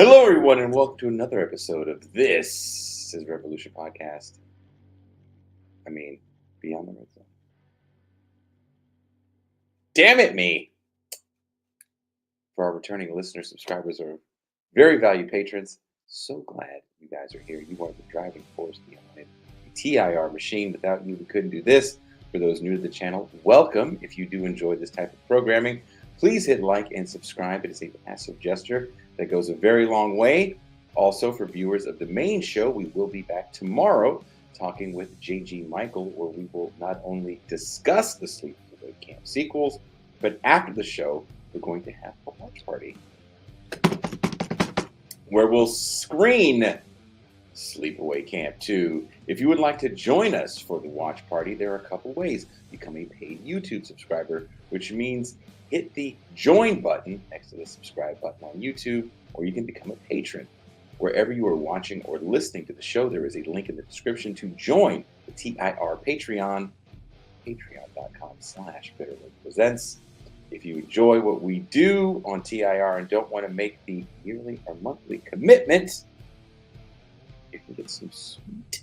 Hello, everyone, and welcome to another episode of This is Revolution Podcast. I mean, Beyond the Red Zone. Damn it, me! For our returning listeners, subscribers, or very valued patrons, so glad you guys are here. You are the driving force behind the TIR machine. Without you, we couldn't do this. For those new to the channel, welcome. If you do enjoy this type of programming, please hit like and subscribe. It is a passive gesture that goes a very long way. Also, for viewers of the main show, we will be back tomorrow talking with JG Michael, where we will not only discuss the Sleepaway Camp sequels, but after the show, we're going to have a watch party where we'll screen Sleepaway Camp 2. If you would like to join us for the watch party, there are a couple ways. Become a paid YouTube subscriber, which means hit the join button next to the subscribe button on YouTube, or you can become a patron. Wherever you are watching or listening to the show, there is a link in the description to join the TIR Patreon, patreon.com/BitterWordPresents. If you enjoy what we do on TIR and don't want to make the yearly or monthly commitment, you can get some sweet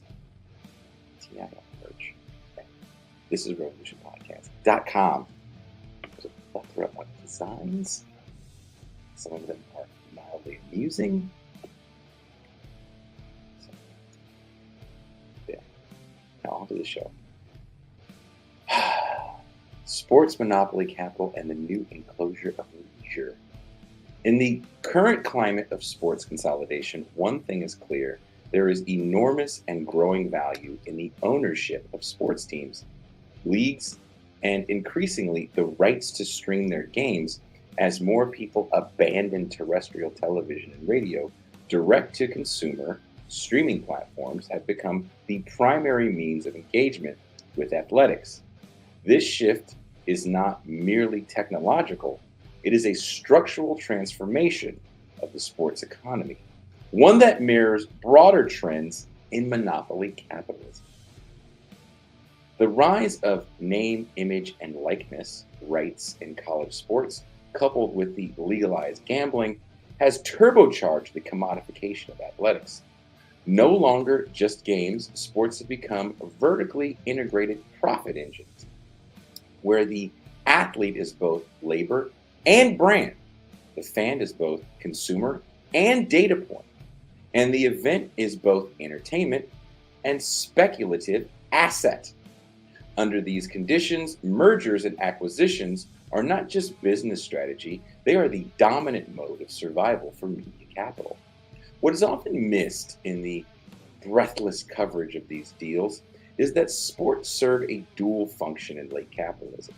TIR merch. This is RevolutionPodcast.com. There's a plethora of designs. Some of them are mildly amusing. Now on to the show. Sports monopoly capital and the new enclosure of leisure. In the current climate of sports consolidation, one thing is clear. There is enormous and growing value in the ownership of sports teams, leagues, and increasingly the rights to stream their games as more people abandon terrestrial television and radio. Direct-to-consumer streaming platforms have become the primary means of engagement with athletics. This shift is not merely technological, it is a structural transformation of the sports economy, one that mirrors broader trends in monopoly capitalism. The rise of name, image, and likeness rights in college sports, coupled with the legalized gambling, has turbocharged the commodification of athletics. No longer just games, sports have become vertically integrated profit engines, where the athlete is both labor and brand, the fan is both consumer and data point, and the event is both entertainment and speculative asset. Under these conditions, mergers and acquisitions are not just business strategy, they are the dominant mode of survival for media capital. What is often missed in the breathless coverage of these deals is that sports serve a dual function in late capitalism.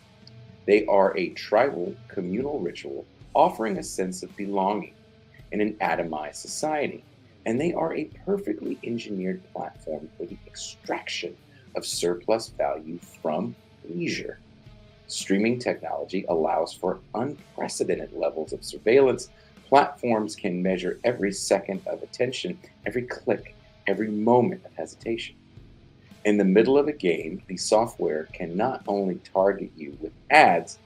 They are a tribal, communal ritual offering a sense of belonging in an atomized society, and they are a perfectly engineered platform for the extraction of surplus value from leisure. Streaming technology allows for unprecedented levels of surveillance. Platforms can measure every second of attention, every click, every moment of hesitation. In the middle of a game, the software can not only target you with ads,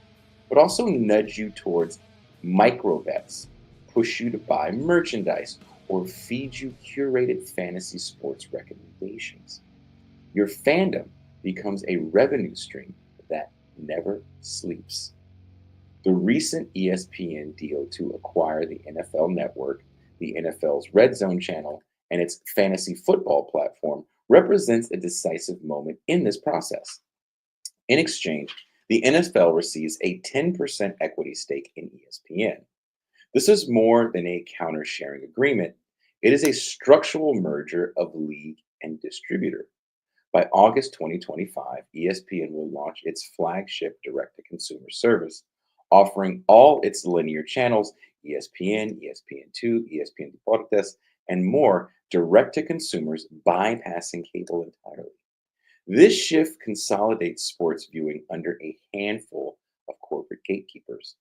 but also nudge you towards micro bets, push you to buy merchandise, or feed you curated fantasy sports recommendations. Your fandom becomes a revenue stream that never sleeps. The recent ESPN deal to acquire the NFL Network, the NFL's Red Zone channel, and its fantasy football platform represents a decisive moment in this process. In exchange, the NFL receives a 10% equity stake in ESPN. This is more than a counter-sharing agreement. It is a structural merger of league and distributor. By August 2025, ESPN will launch its flagship direct-to-consumer service, offering all its linear channels, ESPN, ESPN2, ESPN Deportes, and more direct to consumers, bypassing cable entirely. This shift consolidates sports viewing under a handful of corporate gatekeepers.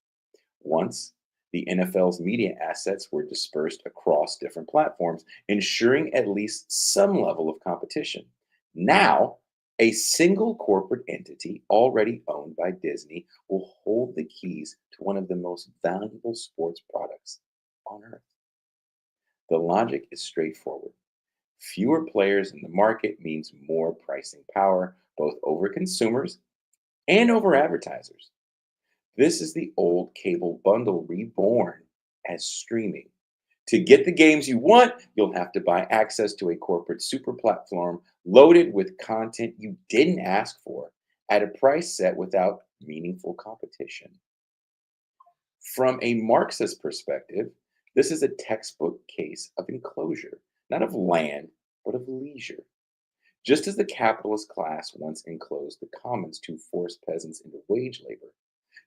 Once, the NFL's media assets were dispersed across different platforms, ensuring at least some level of competition. Now, a single corporate entity already owned by Disney will hold the keys to one of the most valuable sports products on earth. The logic is straightforward. Fewer players in the market means more pricing power, both over consumers and over advertisers. This is the old cable bundle reborn as streaming. To get the games you want, you'll have to buy access to a corporate super platform loaded with content you didn't ask for at a price set without meaningful competition. From a Marxist perspective, this is a textbook case of enclosure, not of land, but of leisure. Just as the capitalist class once enclosed the commons to force peasants into wage labor,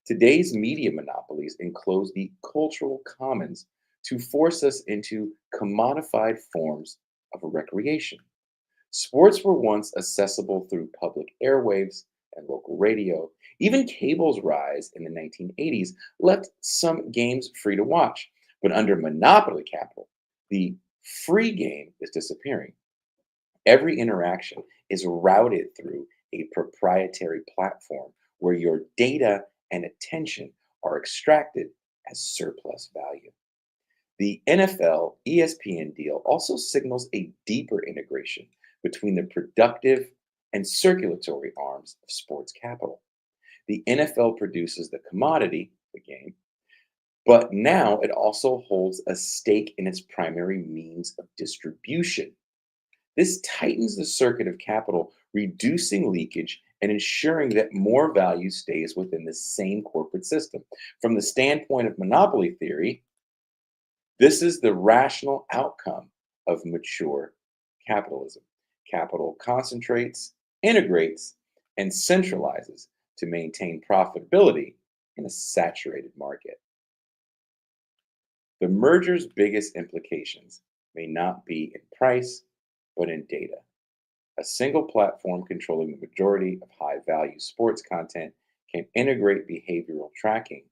today's media monopolies enclose the cultural commons to force us into commodified forms of recreation. Sports were once accessible through public airwaves and local radio. Even cable's rise in the 1980s left some games free to watch. But under monopoly capital, the free game is disappearing. Every interaction is routed through a proprietary platform where your data and attention are extracted as surplus value. The NFL ESPN deal also signals a deeper integration between the productive and circulatory arms of sports capital. The NFL produces the commodity, the game, but now it also holds a stake in its primary means of distribution. This tightens the circuit of capital, reducing leakage and ensuring that more value stays within the same corporate system. From the standpoint of monopoly theory, this is the rational outcome of mature capitalism. Capital concentrates, integrates, and centralizes to maintain profitability in a saturated market. The merger's biggest implications may not be in price, but in data. A single platform controlling the majority of high value sports content can integrate behavioral tracking,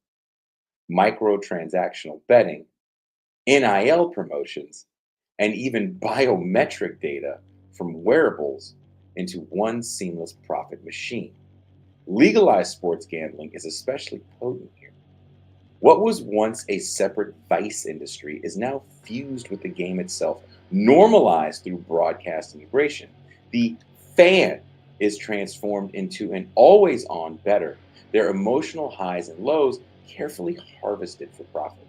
microtransactional betting, NIL promotions, and even biometric data from wearables into one seamless profit machine. Legalized sports gambling is especially potent here. What was once a separate vice industry is now fused with the game itself, normalized through broadcast integration. The fan is transformed into an always on bettor, their emotional highs and lows carefully harvested for profit.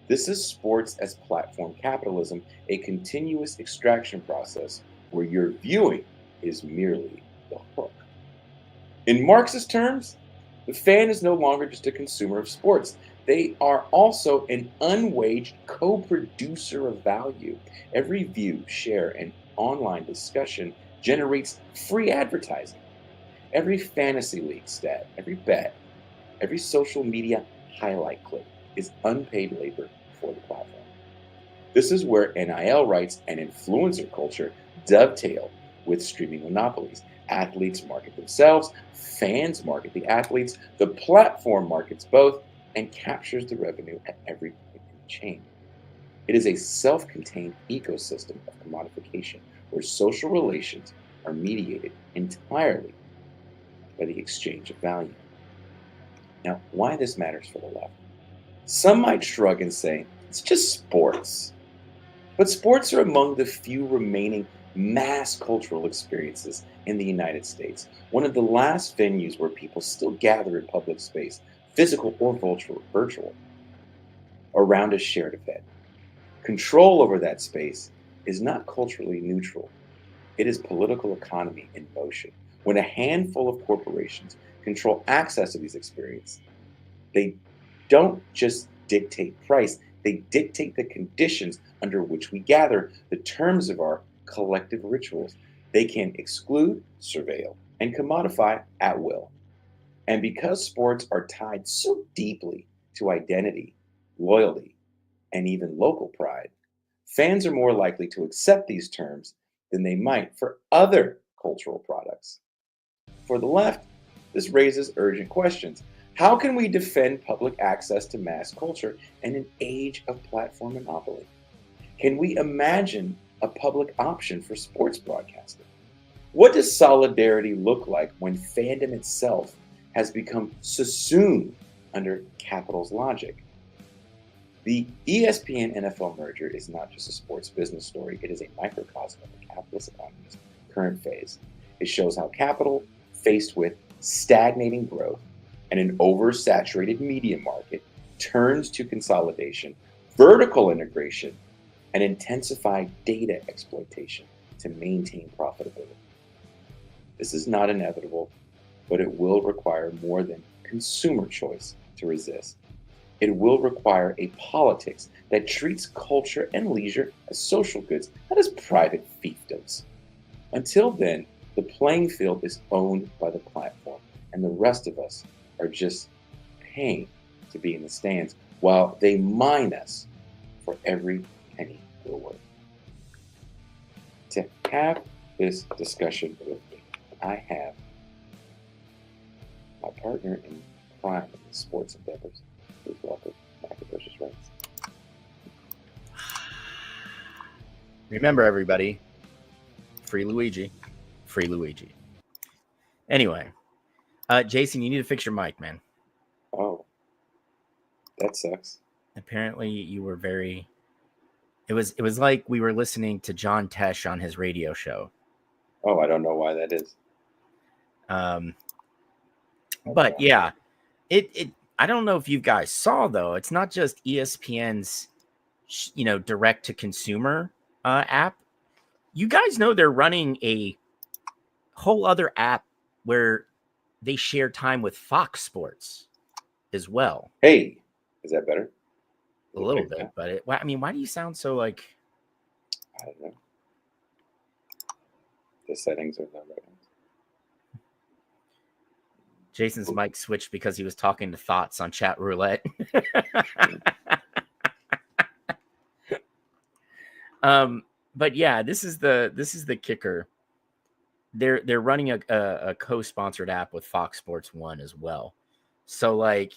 This is sports as platform capitalism, a continuous extraction process where your viewing is merely the hook. In Marxist terms, the fan is no longer just a consumer of sports. They are also an unwaged co producer of value. Every view, share, and online discussion generates free advertising. Every fantasy league stat, every bet, every social media highlight clip is unpaid labor for the platform. This is where NIL rights and influencer culture dovetail with streaming monopolies. Athletes market themselves, fans market the athletes, the platform markets both, and captures the revenue at every point in the chain. It is a self contained ecosystem of commodification where social relations are mediated entirely by the exchange of value. Now, why this matters for the left? Some might shrug and say, it's just sports. But sports are among the few remaining mass cultural experiences in the United States, one of the last venues where people still gather in public space, physical or virtual, around a shared event. Control over that space is not culturally neutral. It is political economy in motion. When a handful of corporations control access to these experiences, they don't just dictate price, they dictate the conditions under which we gather, the terms of our collective rituals. They can exclude, surveil, and commodify at will. And because sports are tied so deeply to identity, loyalty, and even local pride, fans are more likely to accept these terms than they might for other cultural products. For the left, this raises urgent questions. How can we defend public access to mass culture in an age of platform monopoly? Can we imagine a public option for sports broadcasting? What does solidarity look like when fandom itself has become subsumed under capital's logic? The ESPN NFL merger is not just a sports business story, it is a microcosm of the capitalist economy's current phase. It shows how capital, faced with stagnating growth and an oversaturated media market, turns to consolidation, vertical integration, and intensified data exploitation to maintain profitability. This is not inevitable, but it will require more than consumer choice to resist. It will require a politics that treats culture and leisure as social goods, not as private fiefdoms. Until then, the playing field is owned by the platform, and the rest of us are just paying to be in the stands while they mine us for every penny we're worth. To have this discussion with me, I have my partner in crime in the sports endeavors. Please welcome Macintoshes Reigns. Remember, everybody, free Luigi, free Luigi. Anyway, Jason, you need to fix your mic, man. Oh, that sucks. Apparently, you were very. It was like we were listening to John Tesh on his radio show. Oh, I don't know why that is. But yeah, it. I don't know if you guys saw though. It's not just ESPN's, direct to consumer app. You guys know they're running a whole other app where they share time with Fox Sports as well. Hey, is that better? A little bit, but why do you sound so like? I don't know. The settings are not right. Jason's mic switched because he was talking to Thoughts on Chat Roulette. But yeah, this is the kicker. They're running a co-sponsored app with Fox Sports 1 as well. So like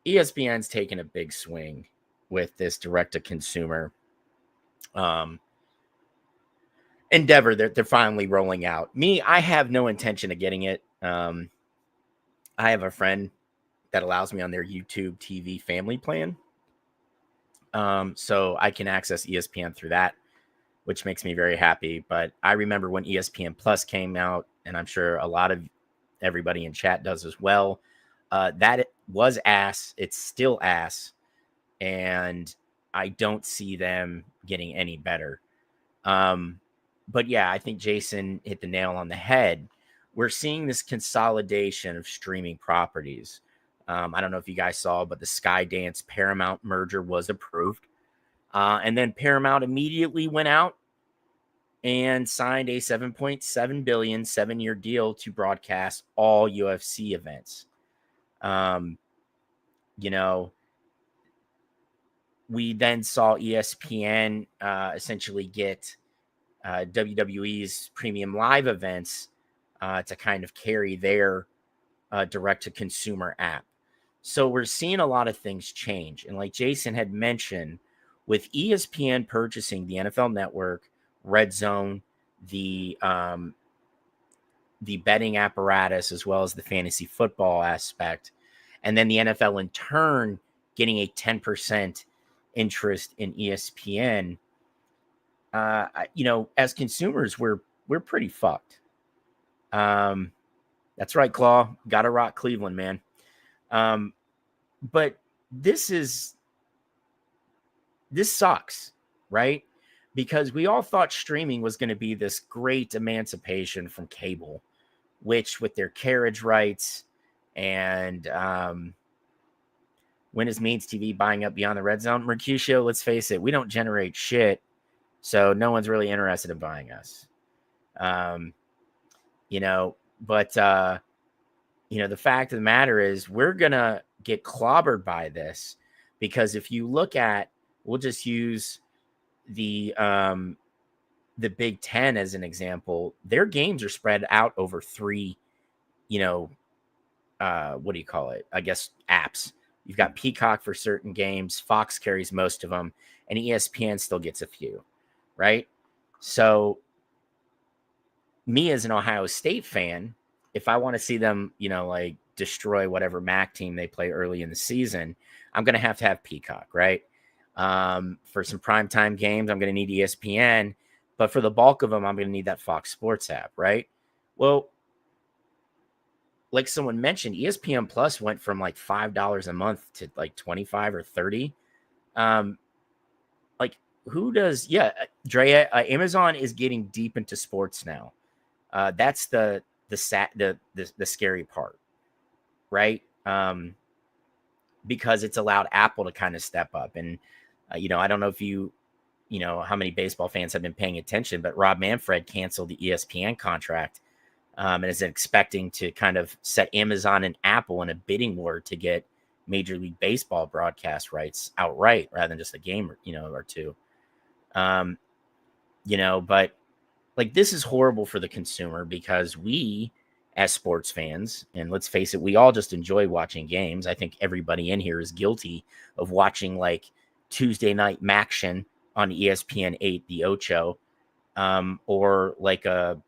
ESPN's taking a big swing with this direct to consumer endeavor that they're finally rolling out. I have no intention of getting it. I have a friend that allows me on their YouTube TV family plan. So I can access ESPN through that, which makes me very happy. But I remember when ESPN Plus came out, and I'm sure a lot of everybody in chat does as well. That was ass. It's still ass. And I don't see them getting any better. But yeah, I think Jason hit the nail on the head. We're seeing this consolidation of streaming properties. I don't know if you guys saw, but the Skydance Paramount merger was approved. And then Paramount immediately went out and signed a $7.7 billion 7-year deal to broadcast all UFC events. We then saw ESPN essentially get WWE's premium live events to kind of carry their direct-to-consumer app. So we're seeing a lot of things change. And like Jason had mentioned, with ESPN purchasing the NFL Network, Red Zone, the betting apparatus, as well as the fantasy football aspect, and then the NFL in turn getting a 10% interest in ESPN, as consumers, we're pretty fucked. That's right, Claw. Gotta rock Cleveland, man. But this sucks, right? Because we all thought streaming was going to be this great emancipation from cable, which with their carriage rights and when is Means TV buying up Beyond the Red Zone? Mercutio, let's face it, we don't generate shit, so no one's really interested in buying us. But the fact of the matter is we're going to get clobbered by this, because if you look at, we'll just use the Big Ten as an example, their games are spread out over 3, what do you call it? I guess apps. You've got Peacock for certain games. Fox carries most of them, and ESPN still gets a few, right? So me as an Ohio State fan, if I want to see them, destroy whatever MAC team they play early in the season, I'm going to have Peacock, right? For some primetime games, I'm going to need ESPN, but for the bulk of them, I'm going to need that Fox Sports app, right? Well, like someone mentioned, ESPN Plus went from like $5 a month to like 25 or 30. Like who does? Yeah, Drea, Amazon is getting deep into sports now. That's the scary part, right? Because it's allowed Apple to kind of step up. And, I don't know if you know, how many baseball fans have been paying attention, but Rob Manfred canceled the ESPN contract and is expecting to kind of set Amazon and Apple in a bidding war to get Major League Baseball broadcast rights outright rather than just a game, or two. But like this is horrible for the consumer because we, as sports fans, and let's face it, we all just enjoy watching games. I think everybody in here is guilty of watching like Tuesday night Maction on ESPN 8, the Ocho, or like a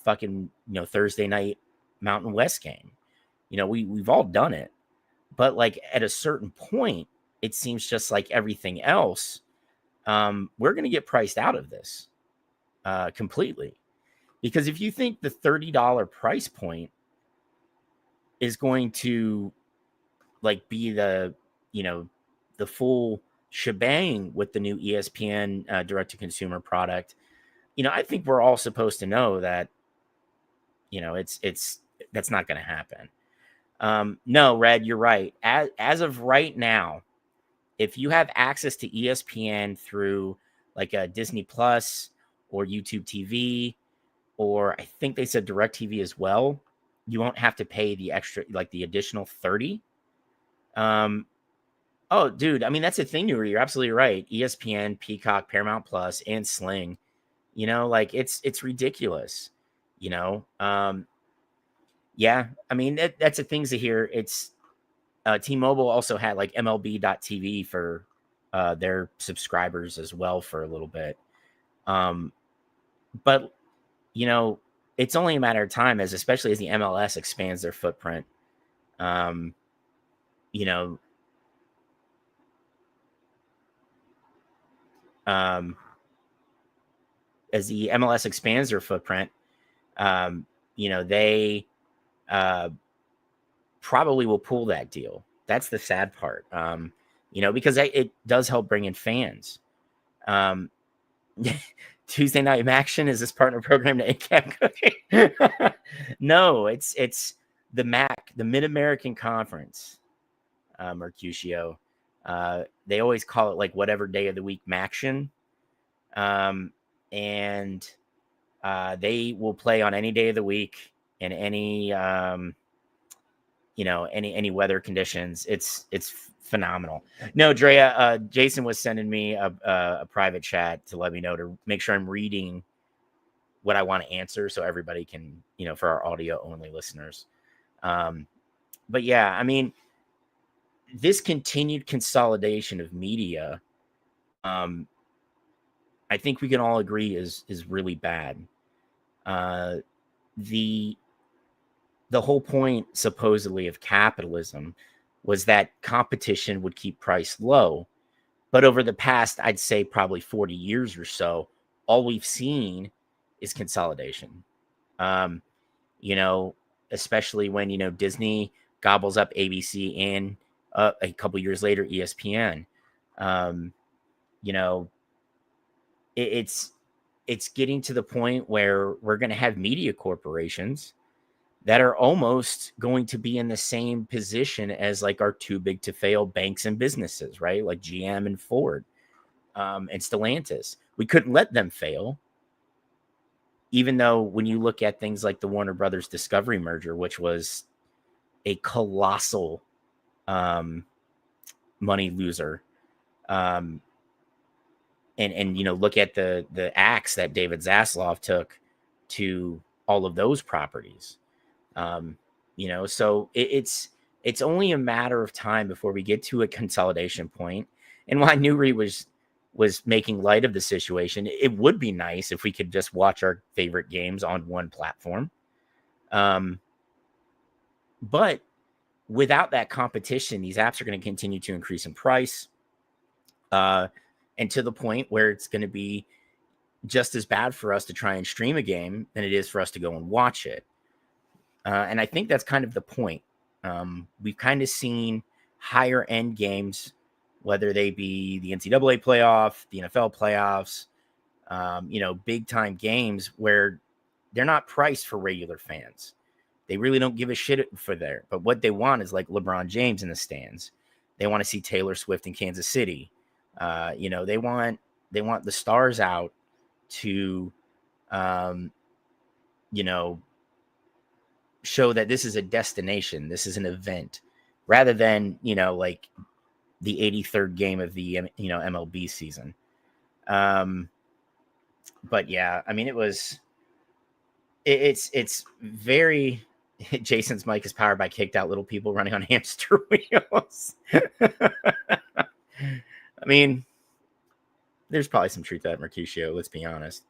fucking, Thursday night Mountain West game. We've all done it. But like at a certain point, it seems just like everything else, we're going to get priced out of this completely. Because if you think the $30 price point is going to like be the full shebang with the new ESPN direct-to-consumer product, I think we're all supposed to know that, it's that's not going to happen. No, Red, you're right. As of right now, if you have access to ESPN through like a Disney Plus or YouTube TV, or I think they said DirecTV as well, you won't have to pay the extra, like the additional 30. Oh, dude, I mean, that's a thing, you're absolutely right. ESPN, Peacock, Paramount Plus, and Sling, like it's ridiculous, yeah, I mean, that's the things to hear. It's T-Mobile also had like MLB.TV for their subscribers as well for a little bit. But, it's only a matter of time especially as the MLS expands their footprint. As the MLS expands their footprint, they probably will pull that deal. That's the sad part, because it does help bring in fans. Tuesday Night Action is this partner program to ACAP? No, it's the MAC, the Mid-American Conference, Mercutio. They always call it like whatever day of the week Maction. And they will play on any day of the week in any any weather conditions. It's phenomenal. No, Drea, Jason was sending me a private chat to let me know to make sure I'm reading what I want to answer so everybody can, for our audio only listeners. But yeah, I mean, this continued consolidation of media, I think we can all agree is really bad. The whole point supposedly of capitalism was that competition would keep price low. But over the past, I'd say probably 40 years or so, all we've seen is consolidation. Especially when, Disney gobbles up ABC and a couple years later, ESPN. It's getting to the point where we're going to have media corporations that are almost going to be in the same position as like our too big to fail banks and businesses, right? Like GM and Ford and Stellantis. We couldn't let them fail. Even though when you look at things like the Warner Brothers Discovery merger, which was a colossal money loser, and look at the axe that David Zaslav took to all of those properties. So it's only a matter of time before we get to a consolidation point. And while Newry was making light of the situation, it would be nice if we could just watch our favorite games on one platform. But without that competition, these apps are going to continue to increase in price, and to the point where it's going to be just as bad for us to try and stream a game than it is for us to go and watch it. And I think that's kind of the point. We've kind of seen higher end games, whether they be the NCAA playoff, the NFL playoffs, big time games where they're not priced for regular fans. They really don't give a shit for there. But what they want is like LeBron James in the stands. They want to see Taylor Swift in Kansas City. They want the stars out to, show that this is a destination. This is an event, rather than like the 83rd game of the MLB season. But yeah, I mean, it's very. Jason's mic is powered by kicked out little people running on hamster wheels. I mean, there's probably some truth to that, Mercutio. Let's be honest.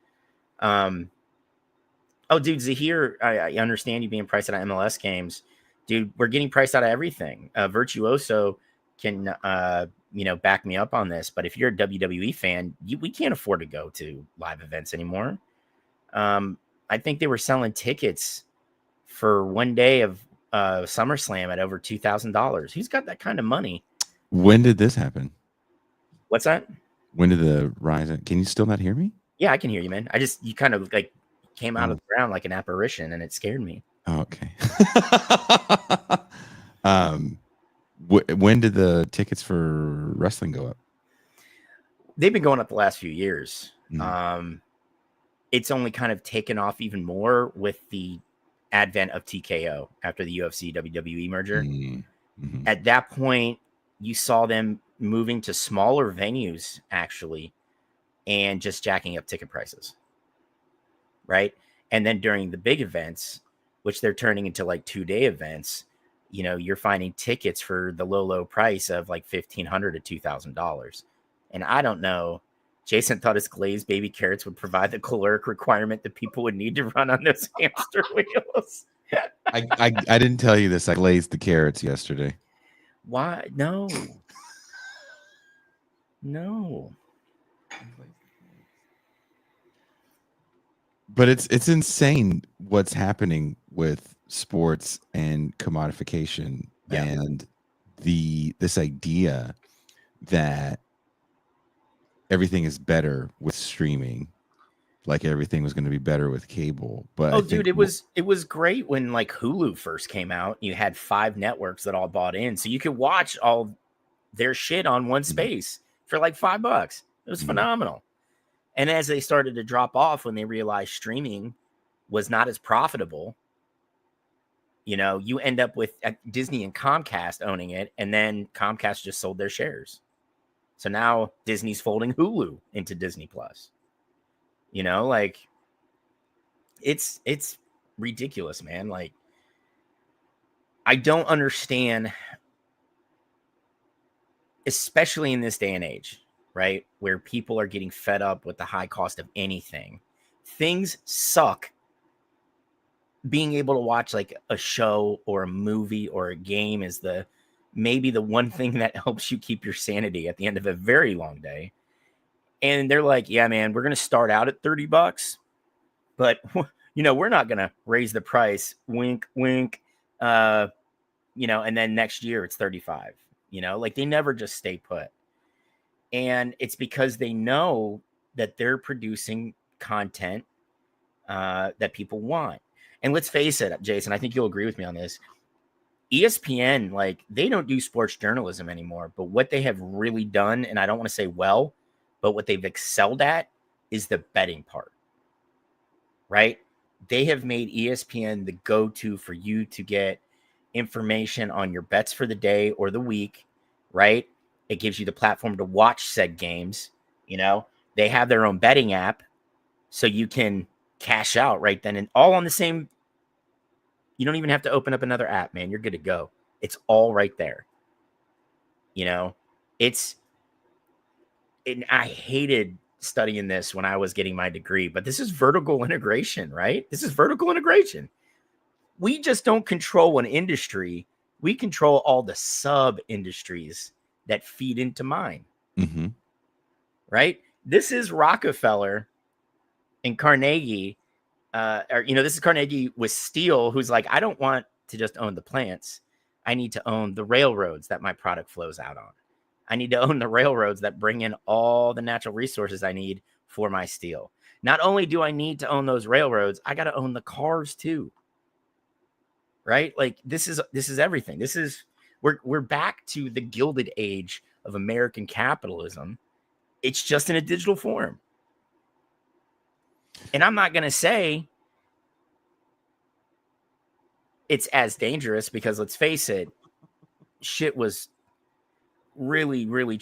Oh, dude, Zahir, I understand you being priced out of MLS games. Dude, we're getting priced out of everything. Virtuoso can, back me up on this. But if you're a WWE fan, we can't afford to go to live events anymore. I think they were selling tickets for one day of SummerSlam at over $2,000. Who's got that kind of money? When did this happen? What's that? When did the rise? Can you still not hear me? Yeah, I can hear you, man. You kind of like came out of the ground like an apparition, and it scared me. Oh, okay. When did the tickets for wrestling go up? They've been going up the last few years. Mm-hmm. It's only kind of taken off even more with the advent of TKO after the UFC WWE merger. Mm-hmm. At that point, you saw them moving to smaller venues actually, and just jacking up ticket prices. Right. And then during the big events, which they're turning into like 2-day events, you're finding tickets for the low price of like $1,500 to $2,000. And I don't know. Jason thought his glazed baby carrots would provide the caloric requirement that people would need to run on those hamster wheels. I didn't tell you this. I glazed the carrots yesterday. Why? No. No. But it's insane what's happening with sports and commodification and this idea that everything is better with streaming, like everything was going to be better with cable. But dude, it was great when like Hulu first came out. You had 5 networks that all bought in, so you could watch all their shit on one space for like $5. It was phenomenal. And as they started to drop off, when they realized streaming was not as profitable, you end up with Disney and Comcast owning it, and then Comcast just sold their shares. So now Disney's folding Hulu into Disney Plus. Like it's ridiculous, man. Like, I don't understand, especially in this day and age, right? Where people are getting fed up with the high cost of anything. Things suck. Being able to watch like a show or a movie or a game is maybe the one thing that helps you keep your sanity at the end of a very long day. And they're like, yeah, man, we're going to start out at $30, but we're not going to raise the price. Wink, wink. And then next year it's 35, like they never just stay put. And it's because they know that they're producing content that people want. And let's face it, Jason, I think you'll agree with me on this. ESPN, like, they don't do sports journalism anymore, but what they have really done, and I don't want to say well, but what they've excelled at is the betting part, right? They have made ESPN the go-to for you to get information on your bets for the day or the week, right? It gives you the platform to watch said games. They have their own betting app, so you can cash out right then, and all on the same. You don't even have to open up another app, man. You're good to go. It's all right there. And I hated studying this when I was getting my degree, but this is vertical integration, right? This is vertical integration. We just don't control an industry We control all the sub industries that feed into mine. Mm-hmm. Right? This is Rockefeller and Carnegie. This is Carnegie with Steele, who's like, I don't want to just own the plants. I need to own the railroads that my product flows out on. I need to own the railroads that bring in all the natural resources I need for my steel. Not only do I need to own those railroads, I got to own the cars too. Right? Like this is everything. We're back to the Gilded Age of American capitalism. It's just in a digital form. And I'm not going to say it's as dangerous because let's face it, shit was really, really,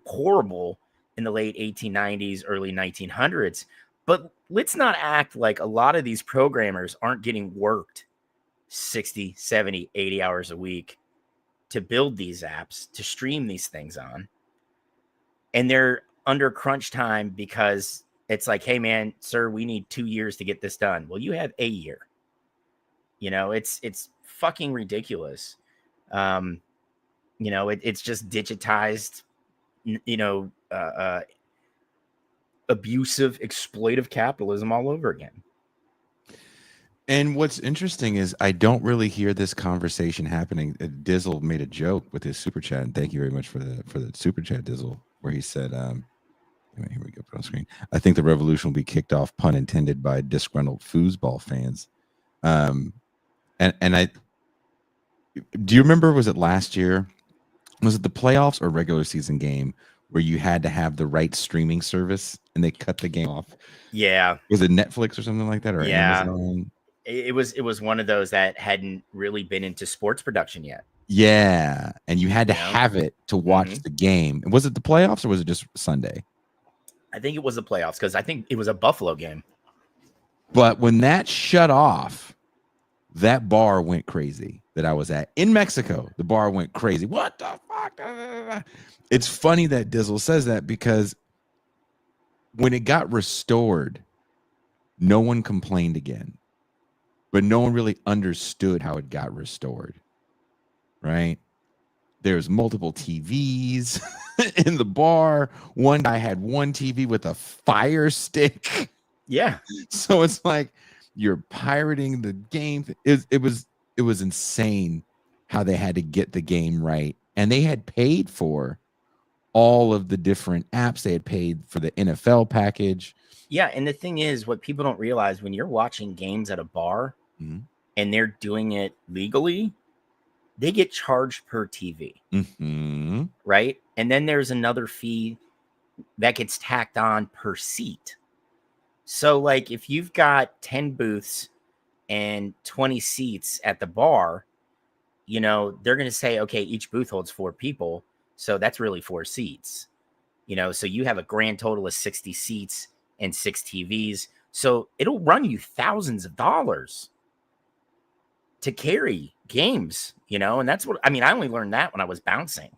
horrible in the late 1890s, early 1900s. But let's not act like a lot of these programmers aren't getting worked 60, 70, 80 hours a week to build these apps, to stream these things on. And they're under crunch time because it's like, hey, man, sir, we need 2 years to get this done. Well, you have a year. It's fucking ridiculous. It's just digitized, abusive, exploitive capitalism all over again. And what's interesting is I don't really hear this conversation happening. Dizzle made a joke with his super chat, and thank you very much for the super chat, Dizzle, where he said, here we go, put on screen. I think the revolution will be kicked off, pun intended, by disgruntled foosball fans. And I do you remember, was it last year? Was it the playoffs or regular season game where you had to have the right streaming service and they cut the game off? Yeah. Was it Netflix or something like that, or Amazon? It was one of those that hadn't really been into sports production yet. Yeah, and you had to have it to watch the game. Was it the playoffs or was it just Sunday? I think it was the playoffs because I think it was a Buffalo game. But when that shut off, that bar went crazy that I was at in Mexico. The bar went crazy. What the fuck? It's funny that Dizzle says that because when it got restored, no one complained again. But no one really understood how it got restored, right? There's multiple TVs in the bar. One guy had one TV with a fire stick. Yeah. So it's like you're pirating the game. It was insane how they had to get the game right. And they had paid for all of the different apps. They had paid for the NFL package. Yeah, and the thing is, what people don't realize, when you're watching games at a bar and they're doing it legally, they get charged per TV, right? And then there's another fee that gets tacked on per seat. So, like, if you've got 10 booths and 20 seats at the bar, they're going to say, okay, each booth holds 4 people. So that's really 4 seats, so you have a grand total of 60 seats and 6 TVs. So it'll run you thousands of dollars to carry games, and that's what, I only learned that when I was bouncing.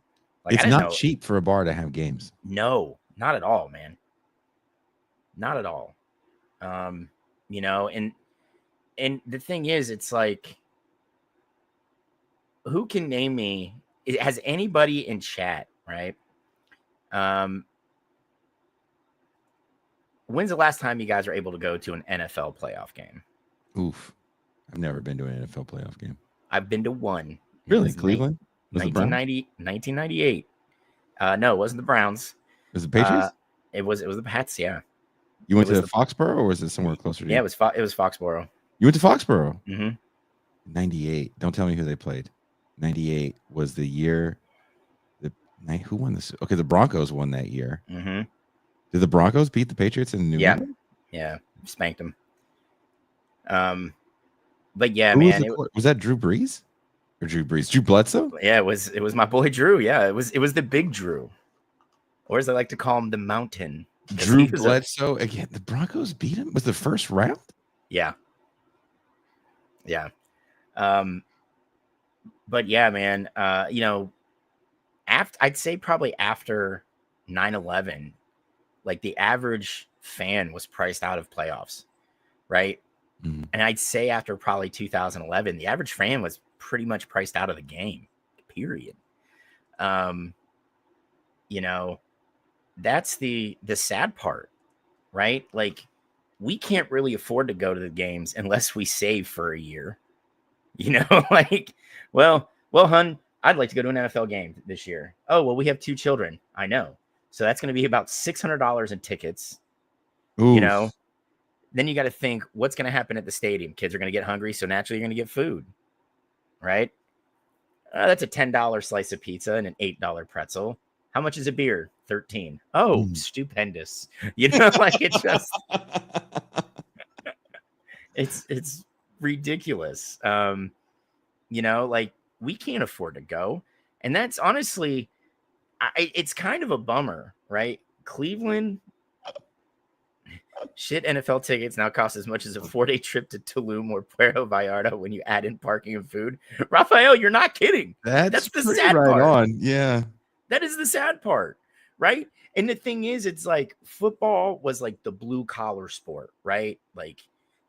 Like, it's not cheap for a bar to have games. No, not at all, man. Not at all. And the thing is, it's like, who can name me? Has anybody in chat, right? When's the last time you guys were able to go to an NFL playoff game? Oof. I've never been to an NFL playoff game. I've been to one. Really? Cleveland? 1998. No, it wasn't the Browns. Was it Patriots? It was the Pats, yeah. You went to Foxborough, or was it somewhere closer to you? Yeah, it was Foxborough. You went to Foxborough? Mm-hmm. 98. Don't tell me who they played. 98 was the year. Who won this? Okay, the Broncos won that year. Mm-hmm. Did the Broncos beat the Patriots in New England? Yeah, spanked them. But yeah, man, was that Drew Brees or Drew Bledsoe? Yeah, it was my boy Drew. Yeah, it was the big Drew, or as I like to call him, the Mountain. Drew Bledsoe again. The Broncos beat him. Was the first round? Yeah. But yeah, man. I'd say probably after 9/11, like the average fan was priced out of playoffs, right? Mm-hmm. And I'd say after probably 2011, the average fan was pretty much priced out of the game, period. That's the sad part, right? Like, we can't really afford to go to the games unless we save for a year, like, well, hun, I'd like to go to an NFL game this year. Oh, well, we have 2 children. I know. So that's going to be about $600 in tickets. Oof. Then you got to think, what's going to happen at the stadium? Kids are going to get hungry. So naturally you're going to get food, right? That's a $10 slice of pizza and an $8 pretzel. How much is a beer? $13. Oh, stupendous. Like, it's just, it's ridiculous. Like, we can't afford to go. And that's honestly, it's kind of a bummer, right? Cleveland, shit, NFL tickets now cost as much as a 4-day trip to Tulum or Puerto Vallarta when you add in parking and food. Raphael, you're not kidding. That's the sad part. On. Yeah. That is the sad part, right? And the thing is, it's like football was like the blue collar sport, right? Like,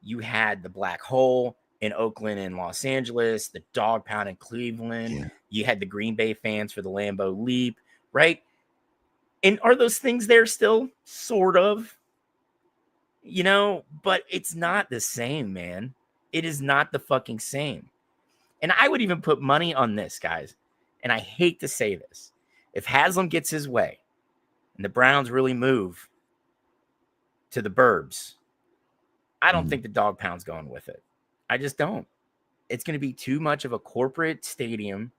you had the Black Hole in Oakland and Los Angeles, the Dog Pound in Cleveland. Yeah. You had the Green Bay fans for the Lambeau Leap, right? And are those things there still? Sort of, but it's not the same, man. It is not the fucking same. And I would even put money on this, guys. And I hate to say this. If Haslam gets his way and the Browns really move to the burbs, I don't think the Dog Pound's going with it. I just don't. It's going to be too much of a corporate stadium,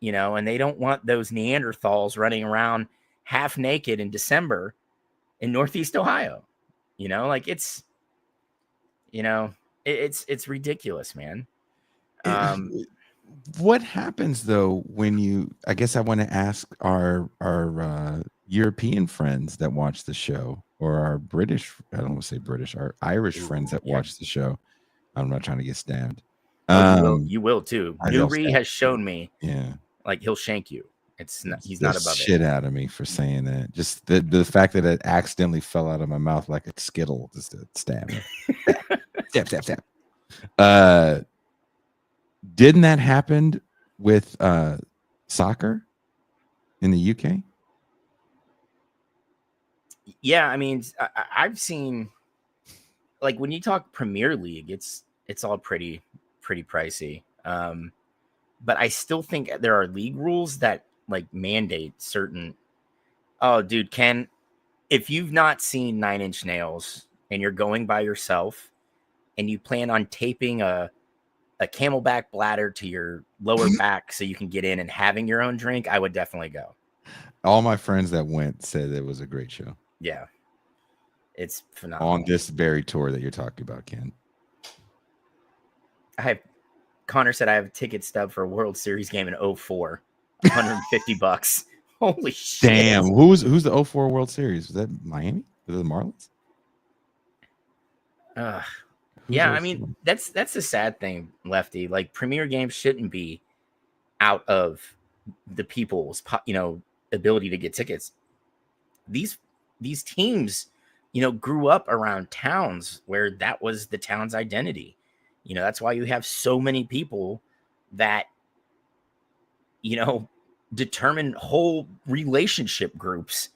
and they don't want those Neanderthals running around half naked in December in Northeast Ohio. Like, it's ridiculous, man. What happens though when I guess I want to ask our European friends that watch the show, or our British, I don't want to say British, our Irish friends that watch the show. I'm not trying to get stabbed. You will too. Nuri has shown me. Yeah. Like, he'll shank you. He's not above shit out of me for saying that. Just the fact that it accidentally fell out of my mouth like a Skittle, just to stab me. Stab. Didn't that happen with soccer in the UK? Yeah, I mean, I've seen, like, when you talk Premier League, it's all pretty pricey. But I still think there are league rules that, like, mandate certain. Oh, dude, Ken, if you've not seen 9 Inch Nails and you're going by yourself and you plan on taping a camelback bladder to your lower back so you can get in and having your own drink, I would definitely go. All my friends that went said it was a great show. Yeah. It's phenomenal. On this very tour that you're talking about, Ken. Connor said I have a ticket stub for a World Series game in 2004. $150. Holy shit. Damn. Who's the 2004 World Series? Was that Miami? Was it the Marlins? Yeah, I mean, that's the sad thing, Lefty. Like, premier games shouldn't be out of the people's, ability to get tickets. These teams, grew up around towns where that was the town's identity. That's why you have so many people that, determine whole relationship groups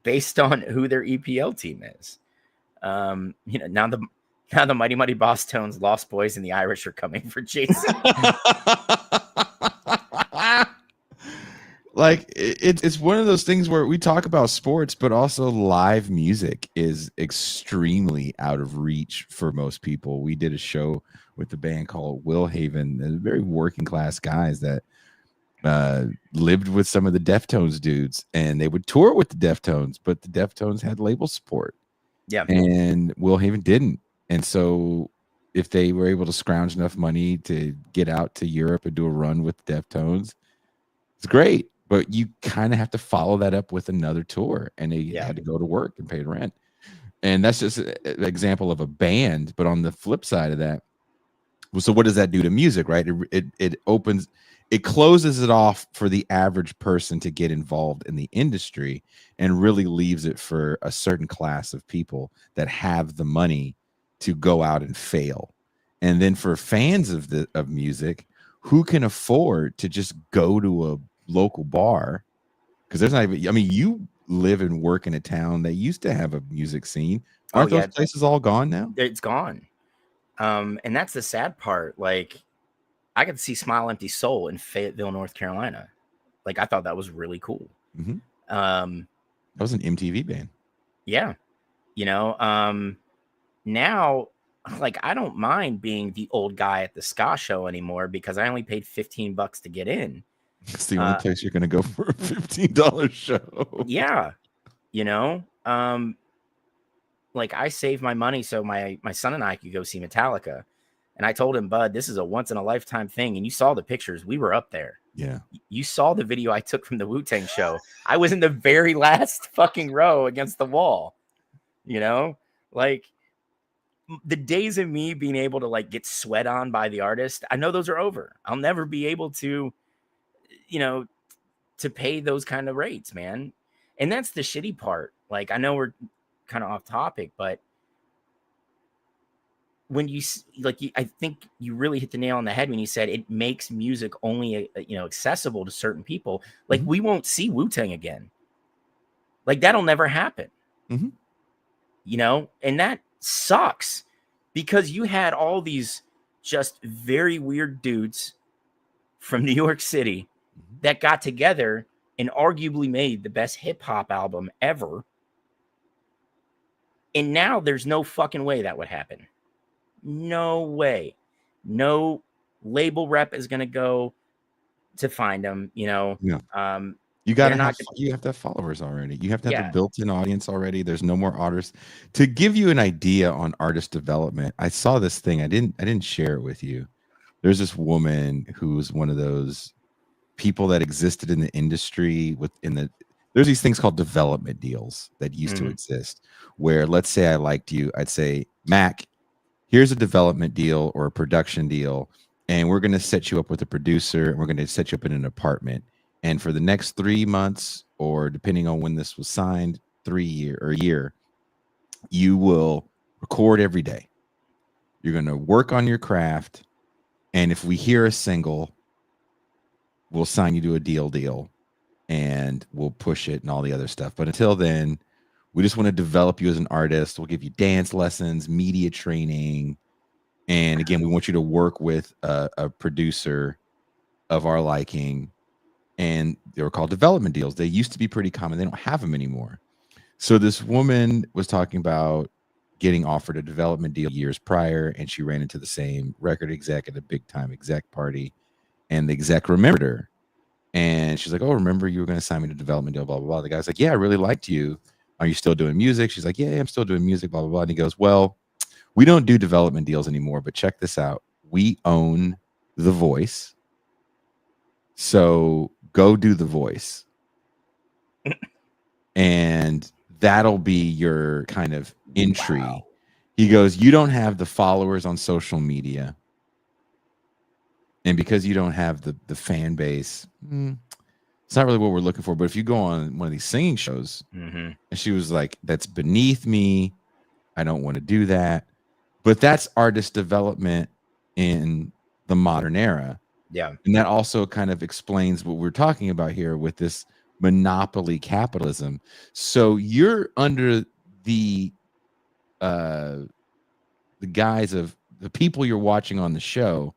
based on who their EPL team is. Now the Mighty Mighty Boss Tones, Lost Boys, and the Irish are coming for Jason. Like, it's one of those things where we talk about sports, but also live music is extremely out of reach for most people. We did a show with a band called Will Haven. They're very working class guys that lived with some of the Deftones dudes, and they would tour with the Deftones, but the Deftones had label support. Yeah. And Will Haven didn't. And so if they were able to scrounge enough money to get out to Europe and do a run with the Deftones, it's great. But you kind of have to follow that up with another tour, and they had to go to work and pay rent. And that's just an example of a band. But on the flip side of that, so what does that do to music, right? It closes it off for the average person to get involved in the industry, and really leaves it for a certain class of people that have the money to go out and fail. And then for fans of music, who can afford to just go to a local bar? Because there's not even, I mean, you live and work in a town that used to have a music scene. Aren't those places all gone now? It's gone. And that's the sad part. Like, I could see Smile Empty Soul in Fayetteville, North Carolina. Like, I thought that was really cool. Mm-hmm. That was an MTV band. Yeah. You know, now, like, I don't mind being the old guy at the ska show anymore because I only paid $15 to get in. It's the only place you're going to go for a $15 show. Yeah. You know, like, I saved my money so my son and I could go see Metallica. And I told him, Bud, this is a once in a lifetime thing. And you saw the pictures. We were up there. Yeah. You saw the video I took from the Wu-Tang show. I was in the very last fucking row against the wall. You know, like, the days of me being able to, like, get sweat on by the artist, I know those are over. I'll never be able to, you know, to pay those kind of rates, man. And that's the shitty part. Like, I know we're kind of off topic, but when you, like, I think you really hit the nail on the head when you said it makes music only, you know, accessible to certain people. Like, we won't see Wu-Tang again. Like, that'll never happen. Mm-hmm. You know, and that sucks because you had all these just very weird dudes from New York City that got together and arguably made the best hip hop album ever. And now there's no fucking way that would happen. No way. No label rep is going to go to find them, you know. Yeah. You have to have followers already. You have to have a built-in audience already. There's no more artists. To give you an idea on artist development, I saw this thing. I didn't share it with you. There's this woman who's one of those people that existed in the industry there's these things called development deals that used to exist, where, let's say I liked you, I'd say, Mac, here's a development deal or a production deal, and we're going to set you up with a producer, and we're going to set you up in an apartment. And for the next 3 months, or depending on when this was signed, a year, you will record every day. You're going to work on your craft. And if we hear a single, we'll sign you to a deal, and we'll push it and all the other stuff. But until then, we just want to develop you as an artist. We'll give you dance lessons, media training. And again, we want you to work with a producer of our liking. And they were called development deals. They used to be pretty common. They don't have them anymore. So this woman was talking about getting offered a development deal years prior, and she ran into the same record exec at a big time exec party, and the exec remembered her. And she's like, oh, remember you were going to sign me to development deal, blah, blah, blah. The guy's like, yeah, I really liked you. Are you still doing music? She's like, yeah, I'm still doing music, blah, blah, blah. And he goes, well, we don't do development deals anymore, but check this out. We own The Voice. So go do The Voice. And that'll be your kind of entry. Wow. He goes, you don't have the followers on social media. And because you don't have the fan base, it's not really what we're looking for. But if you go on one of these singing shows, and she was like, that's beneath me. I don't want to do that. But that's artist development in the modern era. Yeah. And that also kind of explains what we're talking about here with this monopoly capitalism. So you're under the guise of the people you're watching on the show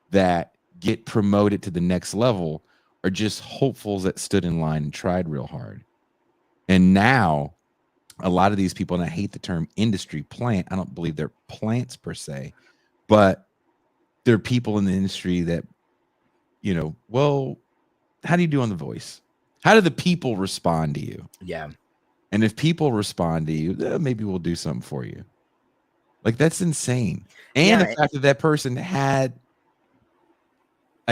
that get promoted to the next level are just hopefuls that stood in line and tried real hard. And now a lot of these people, and I hate the term industry plant, I don't believe they're plants per se, but they're people in the industry that, you know, well, how do you do on The Voice? How do the people respond to you? Yeah. And if people respond to you, maybe we'll do something for you. Like, that's insane. And the fact that that person had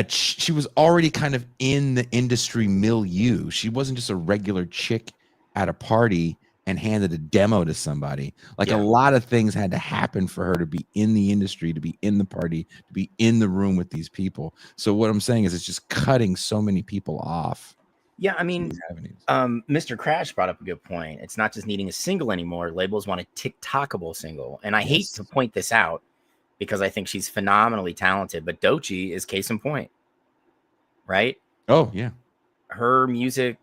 she was already kind of in the industry milieu. She wasn't just a regular chick at a party and handed a demo to somebody. Like, a lot of things had to happen for her to be in the industry, to be in the party, to be in the room with these people. So what I'm saying is it's just cutting so many people off. Yeah, I mean, Mr. Crash brought up a good point. It's not just needing a single anymore. Labels want a TikTokable single. And I hate to point this out because I think she's phenomenally talented, but Doechii is case in point. right? Oh yeah. Her music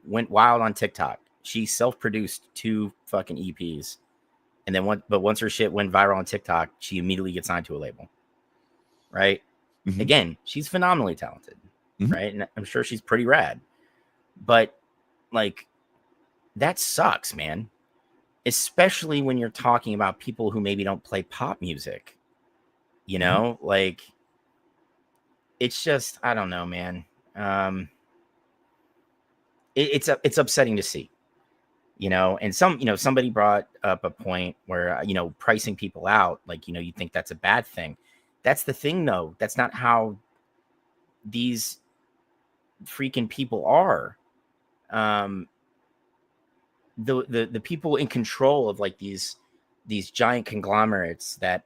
went wild on TikTok. She self-produced 2 fucking EPs. And then once her shit went viral on TikTok, she immediately gets signed to a label. Right? Mhm. Again, she's phenomenally talented. Mhm. Right? And I'm sure she's pretty rad. But like, that sucks, man. Especially when you're talking about people who maybe don't play pop music. You know, like, it's just, I don't know, man. It's upsetting to see, you know, and somebody brought up a point where, pricing people out, like, you think that's a bad thing. That's the thing, though. That's not how these freaking people are. The people in control of like these giant conglomerates that,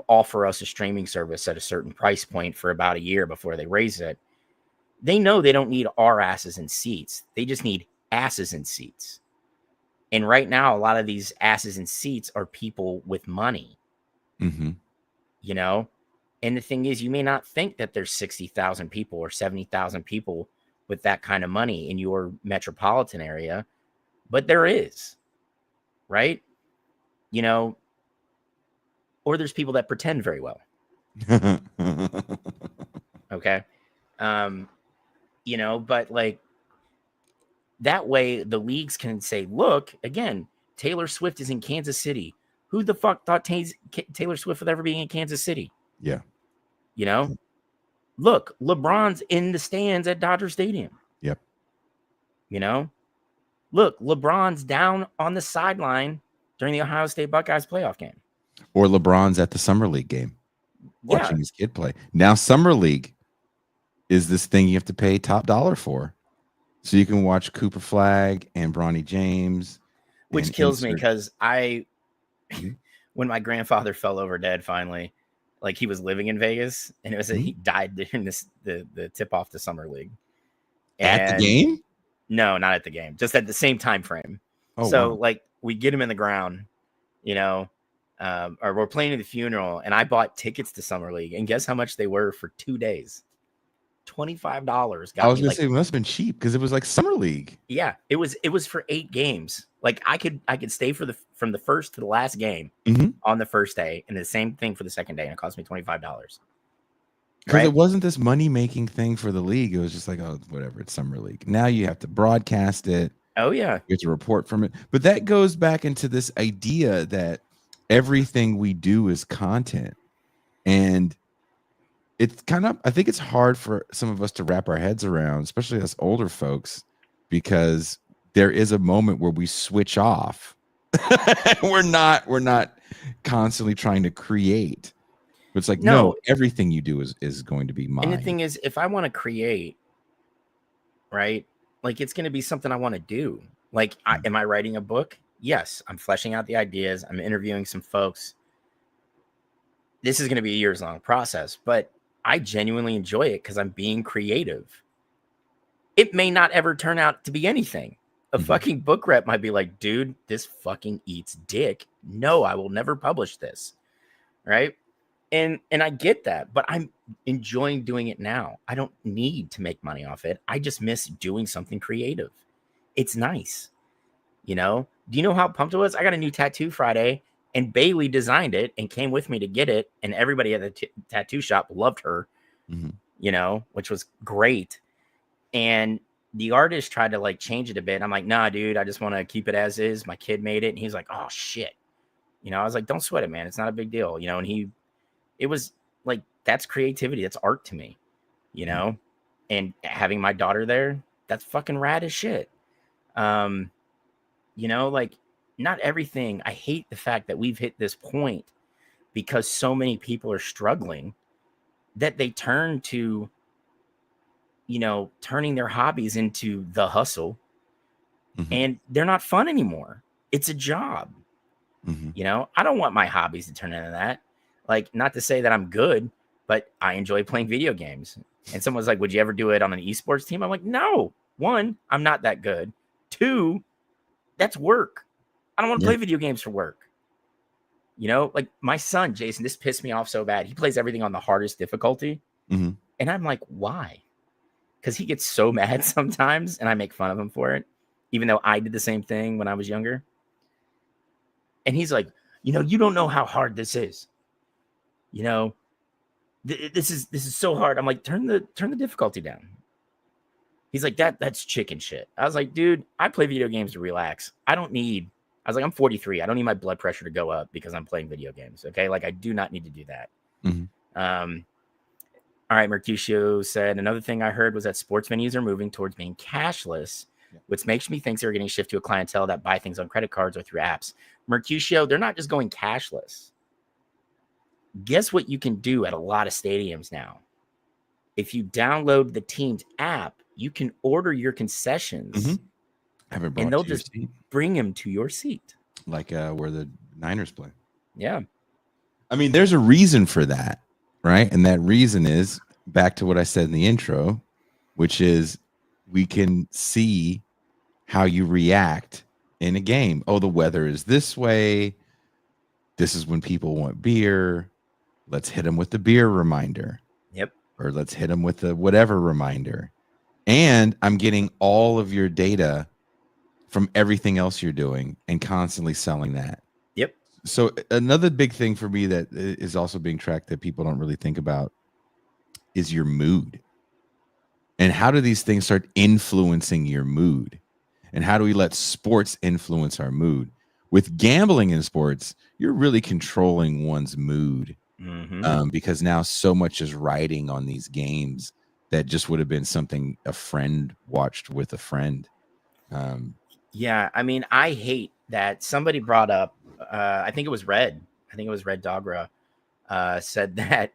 offer us a streaming service at a certain price point for about a year before they raise it. They know they don't need our asses in seats. They just need asses in seats. And right now, a lot of these asses in seats are people with money, Mm-hmm. you know? And the thing is, you may not think that there's 60,000 people or 70,000 people with that kind of money in your metropolitan area, but there is, right? Or there's people that pretend very well. Okay. But like, that way the leagues can say, look, again, Taylor Swift is in Kansas City. Who the fuck thought Taylor Swift would ever be in Kansas City? Yeah. Look, LeBron's in the stands at Dodger Stadium. Yep. Look, LeBron's down on the sideline during the Ohio State Buckeyes playoff game. Or LeBron's at the Summer League game watching his kid play. Now, Summer League is this thing you have to pay top dollar for. So you can watch Cooper Flag and Bronny James. Which kills me because when my grandfather fell over dead finally, like he was living in Vegas and it was he died during the tip off the Summer League. At the game? No, not at the game. Just at the same time frame. Oh, so wow. like we get him in the ground, or we're playing at the funeral, and I bought tickets to Summer League, and guess how much they were for 2 days? $25. I was gonna say it must have been cheap because it was like Summer League. Yeah, it was for 8 games. Like I could stay from the first to the last game on the first day, and the same thing for the second day, and it cost me $25. Because it wasn't this money-making thing for the league. It was just like, oh, whatever, it's Summer League. Now you have to broadcast it. Oh, yeah. You have to report from it. But that goes back into this idea that everything we do is content. And it's kind of, I think it's hard for some of us to wrap our heads around, especially us older folks, because there is a moment where we switch off. we're not constantly trying to create. It's like, no, everything you do is going to be mine. And the thing is, if I want to create, right, like it's going to be something I want to do. Like, am I writing a book? Yes, I'm fleshing out the ideas. I'm interviewing some folks. This is going to be a years-long process, but I genuinely enjoy it because I'm being creative. It may not ever turn out to be anything. A fucking book rep might be like, dude, this fucking eats dick. No, I will never publish this. Right? And I get that, but I'm enjoying doing it now. I don't need to make money off it. I just miss doing something creative. It's nice. Do you know how pumped I was? I got a new tattoo Friday, and Bailey designed it and came with me to get it. And everybody at the tattoo shop loved her, which was great. And the artist tried to like change it a bit. I'm like, nah, dude, I just want to keep it as is. My kid made it. And he's like, oh shit. I was like, don't sweat it, man. It's not a big deal. And it was like, that's creativity. That's art to me, and having my daughter there, that's fucking rad as shit. Like not everything. I hate the fact that we've hit this point because so many people are struggling that they turn to, turning their hobbies into the hustle and they're not fun anymore. It's a job. I don't want my hobbies to turn into that. Like, not to say that I'm good, but I enjoy playing video games. And someone's like, would you ever do it on an esports team? I'm like, no. 1, I'm not that good. 2, that's work. I don't want to play video games for work. Like my son, Jason, this pissed me off so bad. He plays everything on the hardest difficulty. And I'm like, why? Because he gets so mad sometimes, and I make fun of him for it, even though I did the same thing when I was younger. And he's like, you don't know how hard this is. This is so hard. I'm like, turn the difficulty down. He's like, that's chicken shit. I was like, dude, I play video games to relax. I was like, I'm 43. I don't need my blood pressure to go up because I'm playing video games. Okay. Like, I do not need to do that. Mhm. All right. Mercutio said, another thing I heard was that sports venues are moving towards being cashless, which makes me think they're getting shifted to a clientele that buy things on credit cards or through apps. Mercutio, they're not just going cashless. Guess what you can do at a lot of stadiums now? If you download the team's app, you can order your concessions, Have it brought and they'll to your just seat, bring them to your seat. like where the Niners play. Yeah. I mean, there's a reason for that, right? And that reason is back to what I said in the intro, which is we can see how you react in a game. Oh, the weather is this way. This is when people want beer. Let's hit them with the beer reminder. Yep. Or let's hit them with the whatever reminder. And I'm getting all of your data from everything else you're doing and constantly selling that. Yep. So another big thing for me that is also being tracked that people don't really think about is your mood. And how do these things start influencing your mood? And how do we let sports influence our mood? With gambling in sports, you're really controlling one's mood, because now so much is riding on these games that just would have been something a friend watched with a friend. Yeah, I mean, I hate that somebody brought up, I think it was Red Dogra, said that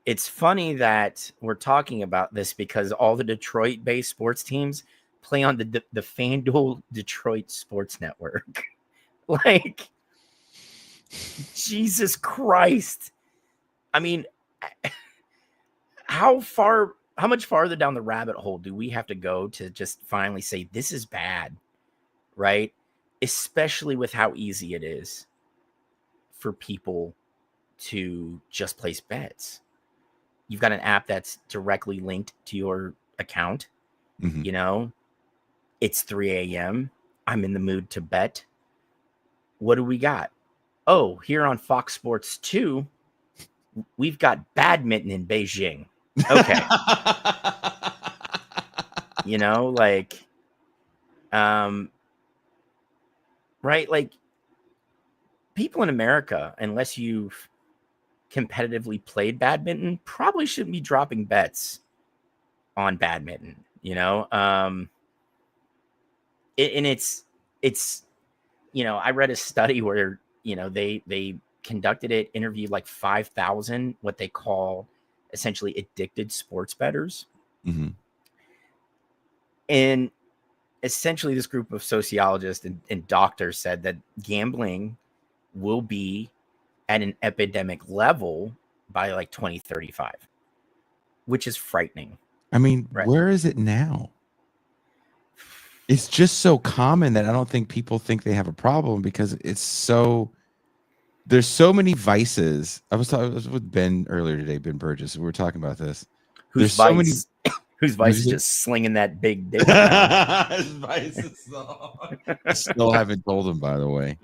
it's funny that we're talking about this because all the Detroit-based sports teams play on the FanDuel Detroit Sports Network. Like, Jesus Christ. I mean, how much farther down the rabbit hole do we have to go to just finally say this is bad, right? Especially with how easy it is for people to just place bets. You've got an app that's directly linked to your account. It's 3 a.m. I'm in the mood to bet. What do we got? Oh, here on Fox Sports 2, we've got badminton in Beijing. Okay. Right? Like, people in America, unless you've competitively played badminton, probably shouldn't be dropping bets on badminton, and it's I read a study where they conducted it, interviewed like 5,000 what they call essentially addicted sports bettors, and essentially this group of sociologists and doctors said that gambling will be at an epidemic level by like 2035, which is frightening. I mean, right? Where is it now? It's just so common that I don't think people think they have a problem because there's so many vices. I was with Ben earlier today, Ben Burgess. We were talking about this. Whose vice is just slinging that big dick around. His vice is I still haven't told him, by the way.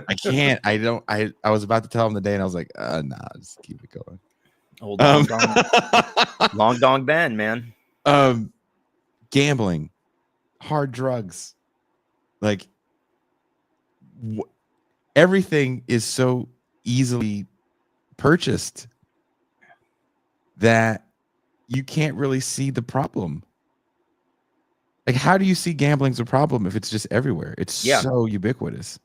I can't. I was about to tell him the day, and I was like, nah, just keep it going. Old long dong Ben, man. Gambling, hard drugs, like everything is so easily purchased that you can't really see the problem. Like, how do you see gambling's a problem if it's just everywhere? It's so ubiquitous.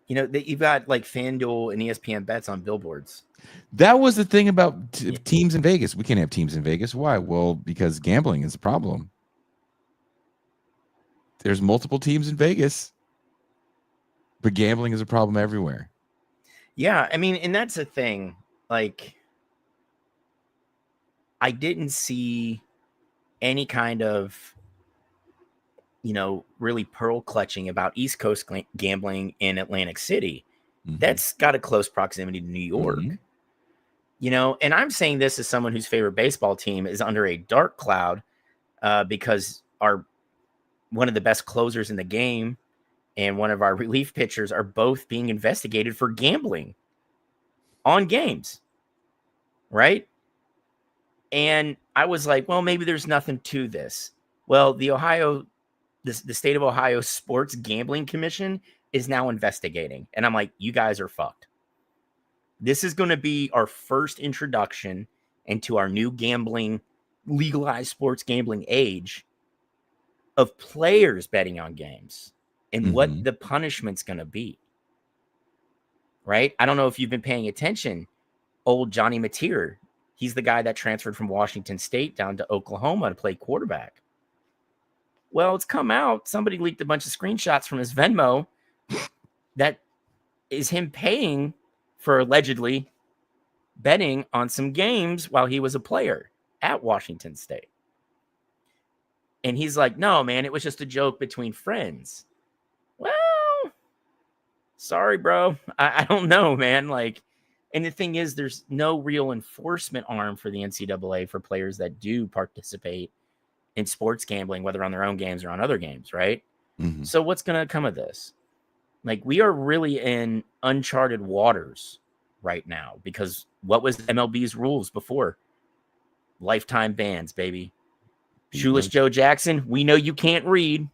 That you've got like FanDuel and ESPN bets on billboards. That was the thing about teams in Vegas. We can't have teams in Vegas. Why? Well, because gambling is a problem. There's multiple teams in Vegas, but gambling is a problem everywhere. Yeah, I mean, and that's the thing. Like, I didn't see any kind of, really pearl clutching about East Coast gambling in Atlantic City. That's got a close proximity to New York. And I'm saying this as someone whose favorite baseball team is under a dark cloud because one of the best closers in the game and one of our relief pitchers are both being investigated for gambling on games, right? And I was like, well, maybe there's nothing to this. Well, the state of Ohio Sports Gambling Commission is now investigating. And I'm like, you guys are fucked. This is going to be our first introduction into our new legalized sports gambling age of players betting on games and what the punishment's going to be. Right? I don't know if you've been paying attention. Old Johnny Mateer, he's the guy that transferred from Washington State down to Oklahoma to play quarterback. Well, it's come out. Somebody leaked a bunch of screenshots from his Venmo that is him paying for allegedly betting on some games while he was a player at Washington State. And he's like, no, man, it was just a joke between friends. Well, sorry, bro. I don't know, man. And the thing is, there's no real enforcement arm for the NCAA for players that do participate in sports gambling, whether on their own games or on other games, right? Mm-hmm. So what's going to come of this? We are really in uncharted waters right now because what was MLB's rules before? Lifetime bans, baby. Shoeless Joe Jackson, we know you can't read.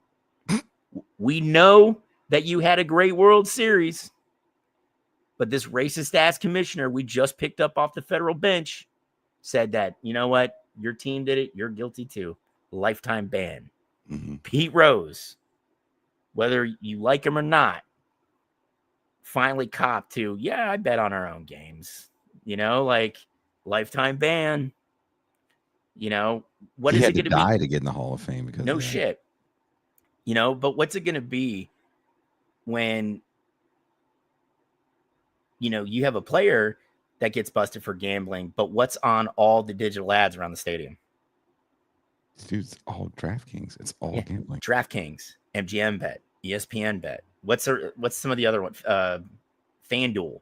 We know that you had a great World Series. But this racist-ass commissioner we just picked up off the federal bench said that, you know what? Your team did it. You're guilty too. Lifetime ban. Mm-hmm. Pete Rose, whether you like him or not, finally copped to, yeah, I bet on our own games. Lifetime ban. What he is had it to going to die be? to get in the Hall of Fame because No shit. But what's it going to be when you have a player that gets busted for gambling, but what's on all the digital ads around the stadium? Dude, it's all DraftKings. It's all gambling. DraftKings, MGM Bet, ESPN Bet. What's some of the other ones? FanDuel.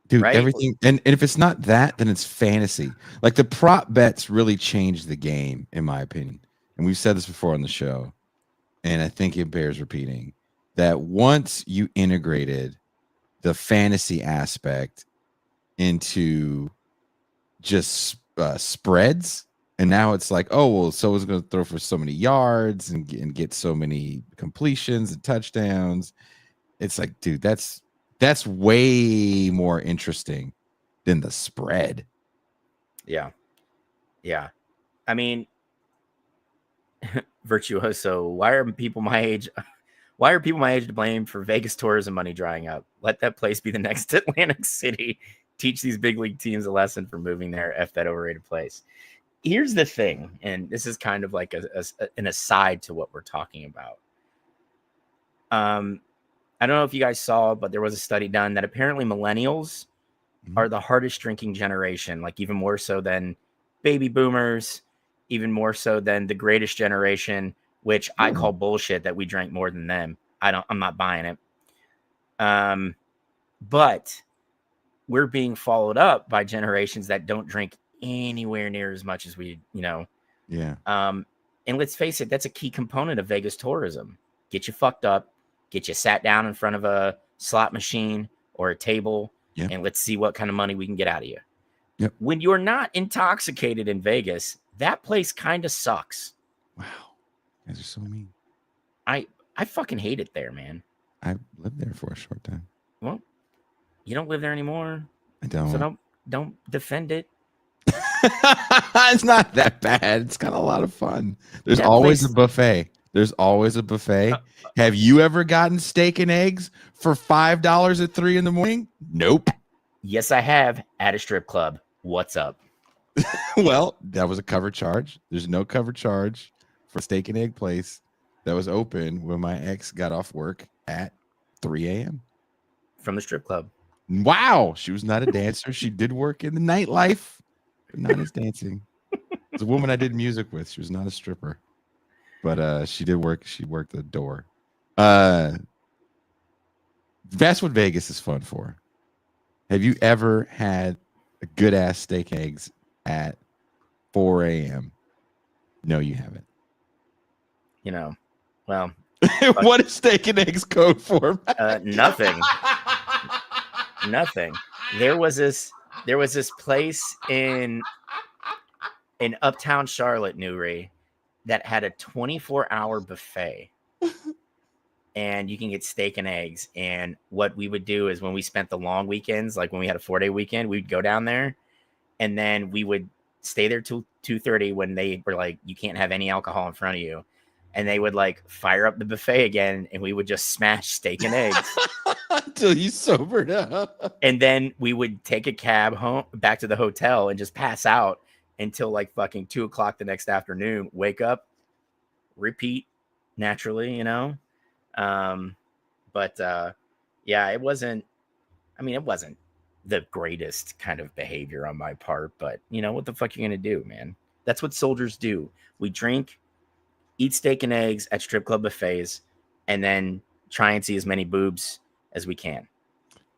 Dude, right? Everything. And if it's not that, then it's fantasy. The prop bets really changed the game, in my opinion. And we've said this before on the show, and I think it bears repeating, that once you integrated the fantasy aspect into just spreads, and now it's like, oh, well, someone's going to throw for so many yards and get so many completions and touchdowns. It's like, dude, that's way more interesting than the spread. Yeah. I mean, Virtuoso, why are people my age to blame for Vegas tourism money drying up? Let that place be the next Atlantic City. Teach these big league teams a lesson for moving there. F that overrated place. Here's the thing, and this is kind of like an aside to what we're talking about. I don't know if you guys saw, but there was a study done that apparently millennials are the hardest drinking generation, even more so than baby boomers, even more so than the greatest generation, which I call bullshit that we drank more than them. I'm not buying it. But we're being followed up by generations that don't drink anywhere near as much as we, Yeah. And let's face it, that's a key component of Vegas tourism. Get you fucked up, get you sat down in front of a slot machine or a table, and let's see what kind of money we can get out of you. Yep. When you're not intoxicated in Vegas, that place kind of sucks. Wow. You guys are so mean. I fucking hate it there, man. I lived there for a short time. Well, you don't live there anymore. I don't. So don't defend it. It's not that bad. It's kind of a lot of fun. There's always a buffet. Have you ever gotten steak and eggs for $5 at 3 a.m? Nope. Yes, I have, at a strip club. What's up? Well, that was a cover charge. There's no cover charge for steak and egg place that was open when my ex got off work at 3 a.m. From the strip club. Wow. She was not a dancer. She did work in the nightlife, but not as dancing. It's a woman I did music with. She was not a stripper, but she did work. She worked the door. That's what Vegas is fun for. Have you ever had a good ass steak and eggs at 4 a.m.? No, you haven't. You know, well, What is steak and eggs code for? nothing. Nothing. There was this place in Uptown Charlotte, Newry, that had a 24-hour buffet. And you can get steak and eggs. And what we would do is when we spent the long weekends, like when we had a 4-day weekend, we'd go down there and then we would stay there till 2:30 when they were like, you can't have any alcohol in front of you. And they would like fire up the buffet again and we would just smash steak and eggs until you sobered up. And then we would take a cab home back to the hotel and just pass out until like fucking 2:00 the next afternoon, wake up, repeat naturally, you know? Yeah, it wasn't the greatest kind of behavior on my part, but you know, what the fuck are you going to do, man? That's what soldiers do. We drink, eat steak and eggs at strip club buffets, and then try and see as many boobs as we can.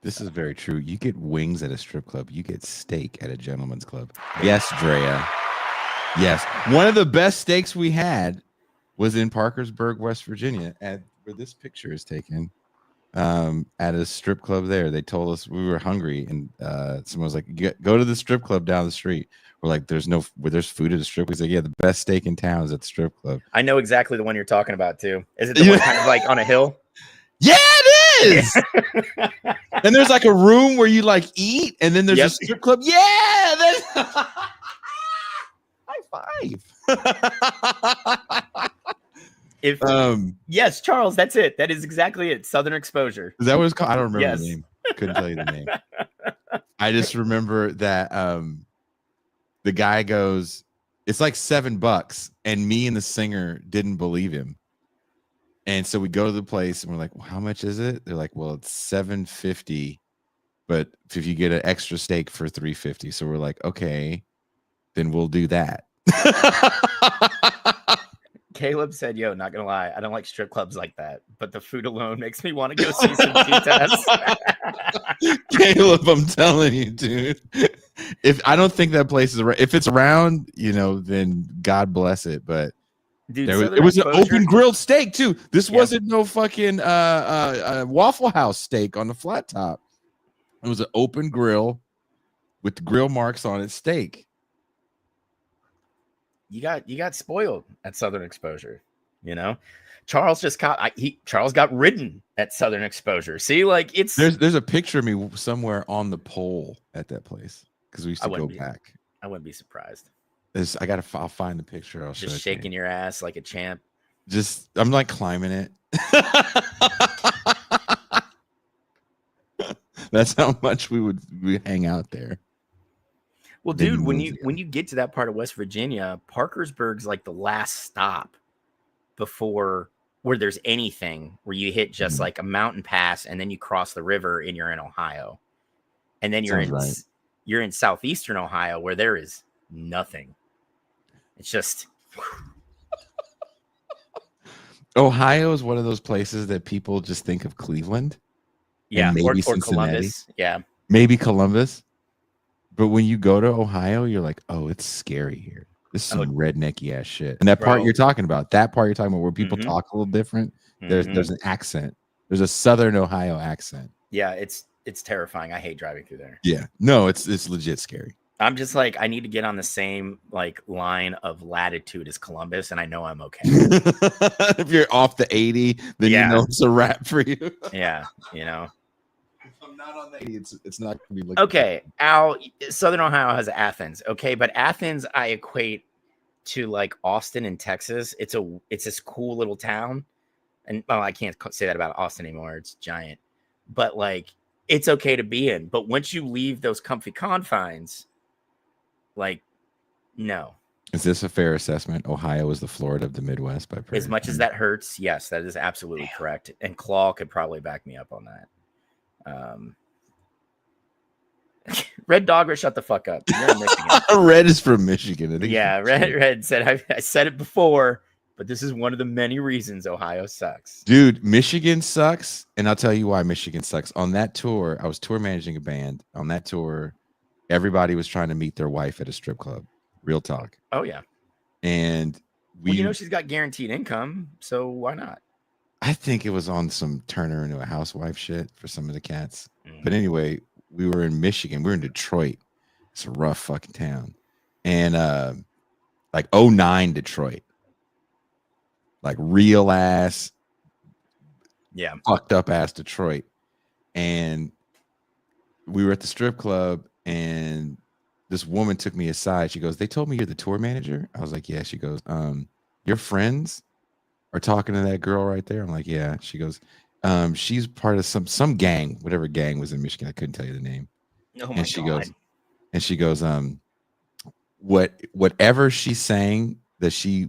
This is very true. You get wings at a strip club. You get steak at a gentleman's club. Yes, Drea. Yes. One of the best steaks we had was in Parkersburg, West Virginia, at where this picture is taken, at a strip club there. They told us we were hungry, and someone was like, go to the strip club down the street. We're like, there's food at the strip club. He's like, yeah, the best steak in town is at the strip club. I know exactly the one you're talking about, too. Is it the one kind of like on a hill? Yeah, it is. And there's like a room where you like eat, and then there's a strip club. Yeah, that's high five. Yes, Charles, that's it. That is exactly it. Southern Exposure. Is that what it's called? I don't remember the name. Couldn't tell you the name. I just remember that the guy goes, it's like $7, and me and the singer didn't believe him. And so we go to the place and we're like, well, how much is it? They're like, well, it's $7.50, but if you get an extra steak for $3.50. So we're like, okay, then we'll do that. Caleb said, yo, not gonna lie, I don't like strip clubs like that, but the food alone makes me want to go see some T-tests. Caleb, I'm telling you, dude. I don't think that place is around. If it's around, you know, then God bless it. But dude, it was an open grilled steak too. This wasn't no fucking Waffle House steak on the flat top. It was an open grill with the grill marks on its steak. You got spoiled at Southern Exposure, you know. Charles got ridden at Southern Exposure. See, like there's a picture of me somewhere on the pole at that place because we used to go back. I wouldn't be surprised. I'll find the picture. I'll just shaking your ass like a champ. I'm like climbing it. That's how much we hang out there. Well, dude, when you get to that part of West Virginia, Parkersburg's like the last stop before where there's anything, where you hit just like a mountain pass and then you cross the river and you're in Ohio. And then you're in southeastern Ohio where there is nothing. It's just Ohio is one of those places that people just think of Cleveland. Yeah, maybe or Columbus. Yeah. Maybe Columbus. But when you go to Ohio, you're like, oh, it's scary here. This is some rednecky ass shit. And that part you're talking about, where people talk a little different, there's an accent. There's a Southern Ohio accent. Yeah, it's terrifying. I hate driving through there. Yeah. No, it's legit scary. I'm just like, I need to get on the same like line of latitude as Columbus, and I know I'm okay. If you're off the 80, then you know it's a wrap for you. Yeah, you know. I'm not on the 80. It's not gonna be okay. Al, Southern Ohio has Athens, okay, but Athens I equate to like Austin in Texas. It's this cool little town, and I can't say that about Austin anymore. It's giant, but like it's okay to be in. But once you leave those comfy confines, like, no. Is this a fair assessment? Ohio is the Florida of the Midwest by as much as that hurts. Yes, that is absolutely correct. And Claw could probably back me up on that. Red Dogger, shut the fuck up. You're in Michigan. Red is from Michigan. Yeah, Red said, I said it before, but this is one of the many reasons Ohio sucks. Dude, Michigan sucks, and I'll tell you why Michigan sucks. On that tour, I was tour managing a band. On that tour, everybody was trying to meet their wife at a strip club. Real talk. Oh yeah. And she's got guaranteed income, so why not? I think it was on some turn her into a housewife shit for some of the cats. But anyway, we were in Michigan. We were in Detroit. It's a rough fucking town. And like 09 Detroit. Like real ass, fucked up ass Detroit. And we were at the strip club, and this woman took me aside. She goes, "They told me you're the tour manager." I was like, "Yeah." She goes, "Your friends are talking to that girl right there?" I'm like, "Yeah." She goes, "She's part of some gang, whatever gang was in Michigan. I couldn't tell you the name." Oh my God. She goes, whatever she's saying that she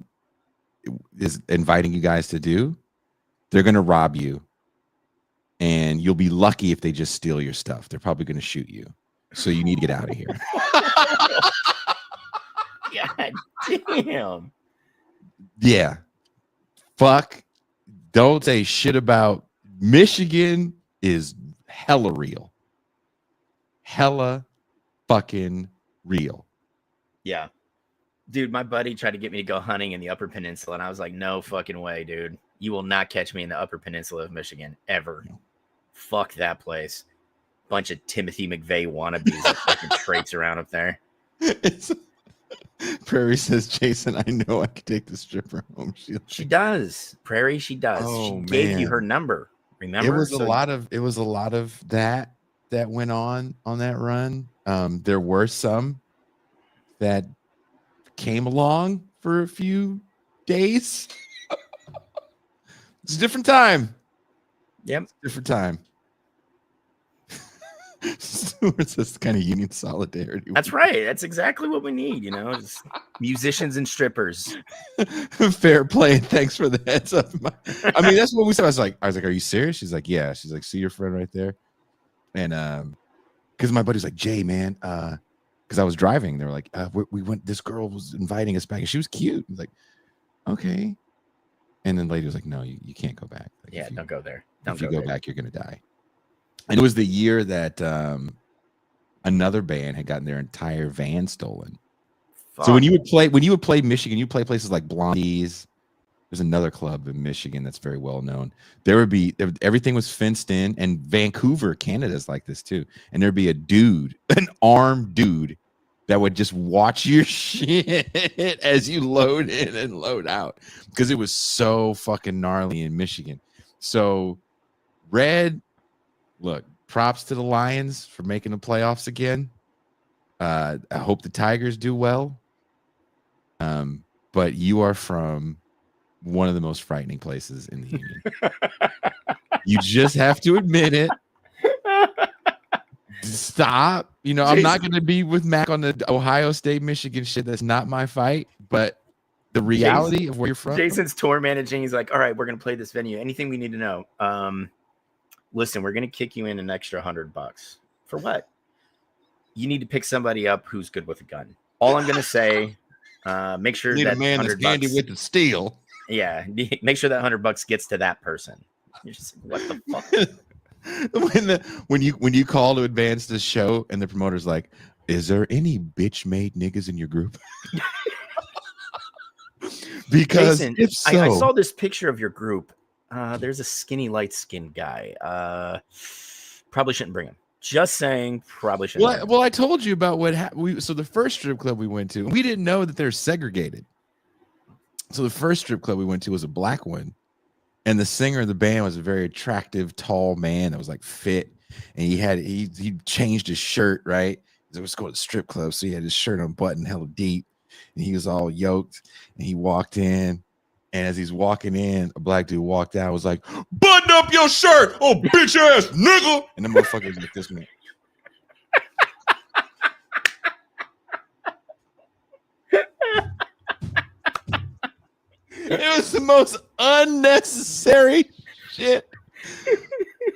is inviting you guys to do, they're gonna rob you. And you'll be lucky if they just steal your stuff. They're probably going to shoot you. So you need to get out of here. God damn. Yeah. Fuck. Don't say shit about Michigan is hella real. Hella fucking real. Yeah. Dude, my buddy tried to get me to go hunting in the Upper Peninsula, and I was like, no fucking way, dude. You will not catch me in the Upper Peninsula of Michigan ever. Fuck that place. Bunch of Timothy McVeigh wannabes that fucking traipse around up there. Prairie says, "Jason, I know I could take the stripper home." She does. Prairie, she does. Oh, she gave you her number. Remember? It was a lot of that went on that run. There were some that came along for a few days. It's a different time. Yep. Different time. Stuart says kind of union solidarity. That's right. That's exactly what we need, just musicians and strippers. Fair play. Thanks for the heads up. I mean, that's what we said. I was like, "Are you serious?" She's like, "Yeah." She's like, "See your friend right there?" And because my buddy's like, "Jay, man," because I was driving. They were like, we went. This girl was inviting us back, and she was cute. I was like, okay. And then the lady was like, "No, you can't go back. Like, don't go there. If you go back, you're gonna die." And it was the year that another band had gotten their entire van stolen. Fuck. So when you would play Michigan, you play places like Blondie's. There's another club in Michigan that's very well known. Everything was fenced in, and Vancouver, Canada's like this too. And there'd be an armed dude that would just watch your shit as you load in and load out, because it was so fucking gnarly in Michigan. So Red, look, props to the Lions for making the playoffs again. I hope the Tigers do well. But you are from one of the most frightening places in the union. You just have to admit it. Stop. Jason, I'm not going to be with Mac on the Ohio State, Michigan shit. That's not my fight. But the reality of where you're from. Jason's tour managing. He's like, "All right, we're going to play this venue. Anything we need to know? Listen, we're going to kick you in an extra $100. For what? You need to pick somebody up who's good with a gun. All I'm going to say, make sure that a man that's handy with the steel. Yeah, make sure that $100 gets to that person." You're just like, what the fuck? when you call to advance the show and the promoter's like, "Is there any bitch made niggas in your group?" Because Jason, if so, I saw this picture of your group. There's a skinny, light-skinned guy. Probably shouldn't bring him. Just saying, probably shouldn't. Well, I told you about what happened. So the first strip club we went to, we didn't know that they're segregated. So the first strip club we went to was a black one, and the singer of the band was a very attractive, tall man that was like fit, and he changed his shirt, right? It was going to the strip club, so he had his shirt unbuttoned hella deep, and he was all yoked, and he walked in, and as he's walking in, a black dude walked out, was like, "Button up your shirt, oh bitch ass nigga," and the motherfucker was like this, man. It was the most unnecessary shit.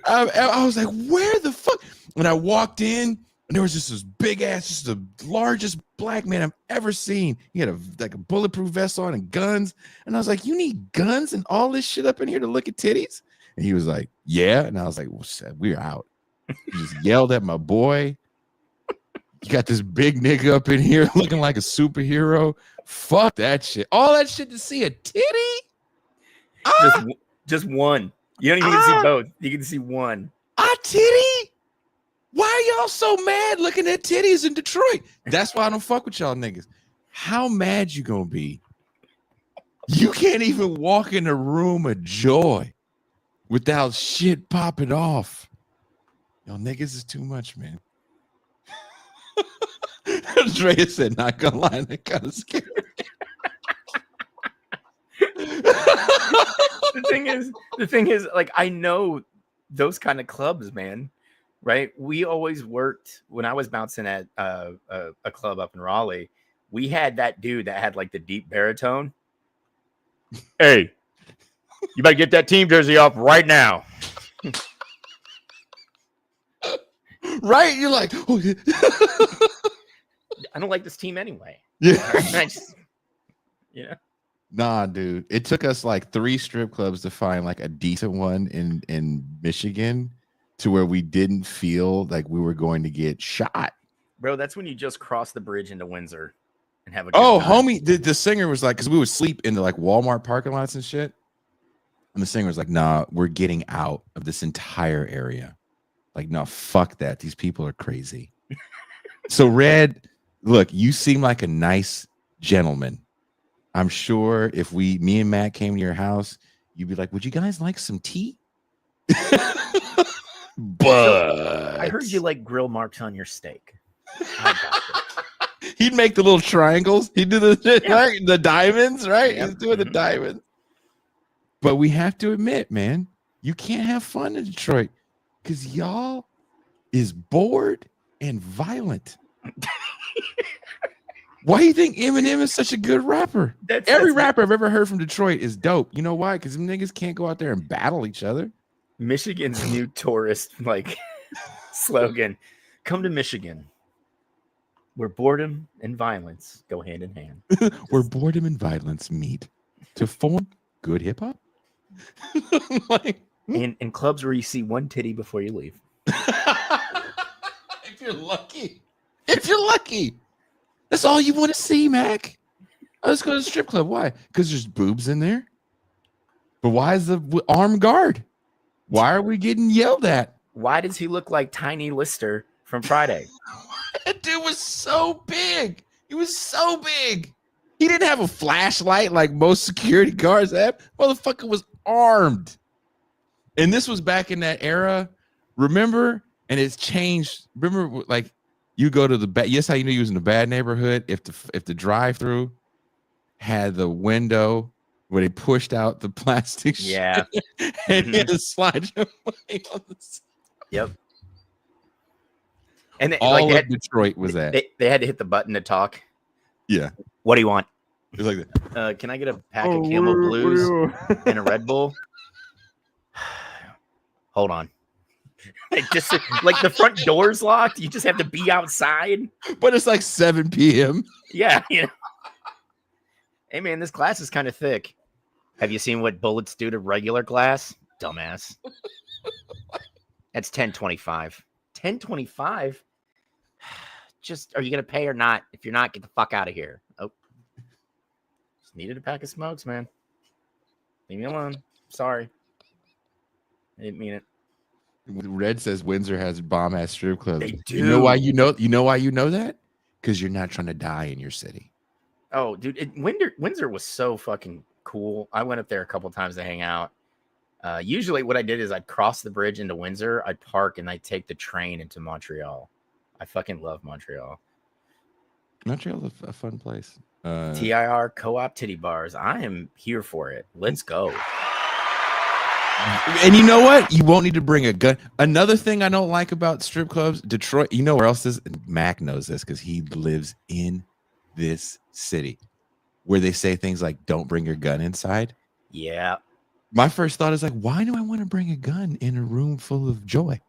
I was like, "Where the fuck?" When I walked in, and there was just this big ass, just the largest black man I've ever seen. He had a bulletproof vest on and guns. And I was like, "You need guns and all this shit up in here to look at titties?" And he was like, "Yeah." And I was like, "Well, we're out." He just yelled at my boy. You got this big nigga up in here looking like a superhero. Fuck that shit. All that shit to see a titty? Just one. You don't even get to see both. You get to see one. A titty? Why are y'all so mad looking at titties in Detroit? That's why I don't fuck with y'all niggas. How mad you gonna be? You can't even walk in a room of joy without shit popping off. Y'all niggas is too much, man. Andrea said, not gonna lie, that kind of scary. The thing is, like, I know those kind of clubs, man. Right? We always worked when I was bouncing at a club up in Raleigh. We had that dude that had like the deep baritone. Hey, you better get that team jersey off right now. Right? You're like, oh, yeah. I don't like this team anyway. Yeah. Yeah. Nah, dude. It took us like 3 strip clubs to find like a decent one in Michigan to where we didn't feel like we were going to get shot. Bro, that's when you just cross the bridge into Windsor and have a good time. Homie, the singer was like, because we would sleep in the like Walmart parking lots and shit. And the singer was like, nah, we're getting out of this entire area. Like, no, fuck that. These people are crazy. So, Red, look, you seem like a nice gentleman. I'm sure if me and Matt came to your house, you'd be like, would you guys like some tea? But I heard you like grill marks on your steak. He'd make the little triangles. He'd do the diamonds, right? Yep. He's doing the diamonds. But we have to admit, man, you can't have fun in Detroit because y'all is bored and violent. Why do you think Eminem is such a good rapper? Every rapper I've ever heard from Detroit is dope. You know why? Because them niggas can't go out there and battle each other. Michigan's new tourist like slogan: "Come to Michigan, where boredom and violence go hand in hand." Where boredom and violence meet to form good hip hop. In clubs where you see one titty before you leave. If you're lucky. That's all you want to see, Mac. Let's go to the strip club. Why? Because there's boobs in there. But why is the armed guard? Why are we getting yelled at? Why does he look like Tiny Lister from Friday? That dude was so big. He was so big. He didn't have a flashlight like most security guards have. Motherfucker was armed. And this was back in that era. Remember? And it's changed. Remember, like, you go to the bad. Yes, how you knew you was in a bad neighborhood if the drive-through had the window where they pushed out the plastic. Yeah, and he had to slide your money on the side. Yep. And all like, of Detroit was that they had to hit the button to talk. Yeah. What do you want? It was like that. Can I get a pack of Camel Blues and a Red Bull? Hold on. Just like the front door's locked. You just have to be outside. But it's like 7 p.m. Yeah. You know. Hey, man, this glass is kind of thick. Have you seen what bullets do to regular glass? Dumbass. That's 1025. 1025? Just, are you going to pay or not? If you're not, get the fuck out of here. Oh. Just needed a pack of smokes, man. Leave me alone. Sorry. I didn't mean it. Red says Windsor has bomb-ass strip clubs. They do. You know why you know that? Because you're not trying to die in your city. Oh, dude, Windsor was so fucking cool. I went up there a couple times to hang out. Usually what I did is I'd cross the bridge into Windsor, I'd park, and I'd take the train into Montreal. I fucking love Montreal. Montreal's a fun place. TIR co-op titty bars. I am here for it. Let's go. And you know what? You won't need to bring a gun. Another thing I don't like about strip clubs, Detroit, you know where else is? Mac knows this because he lives in this city where they say things like, don't bring your gun inside. Yeah. My first thought is like, why do I want to bring a gun in a room full of joy?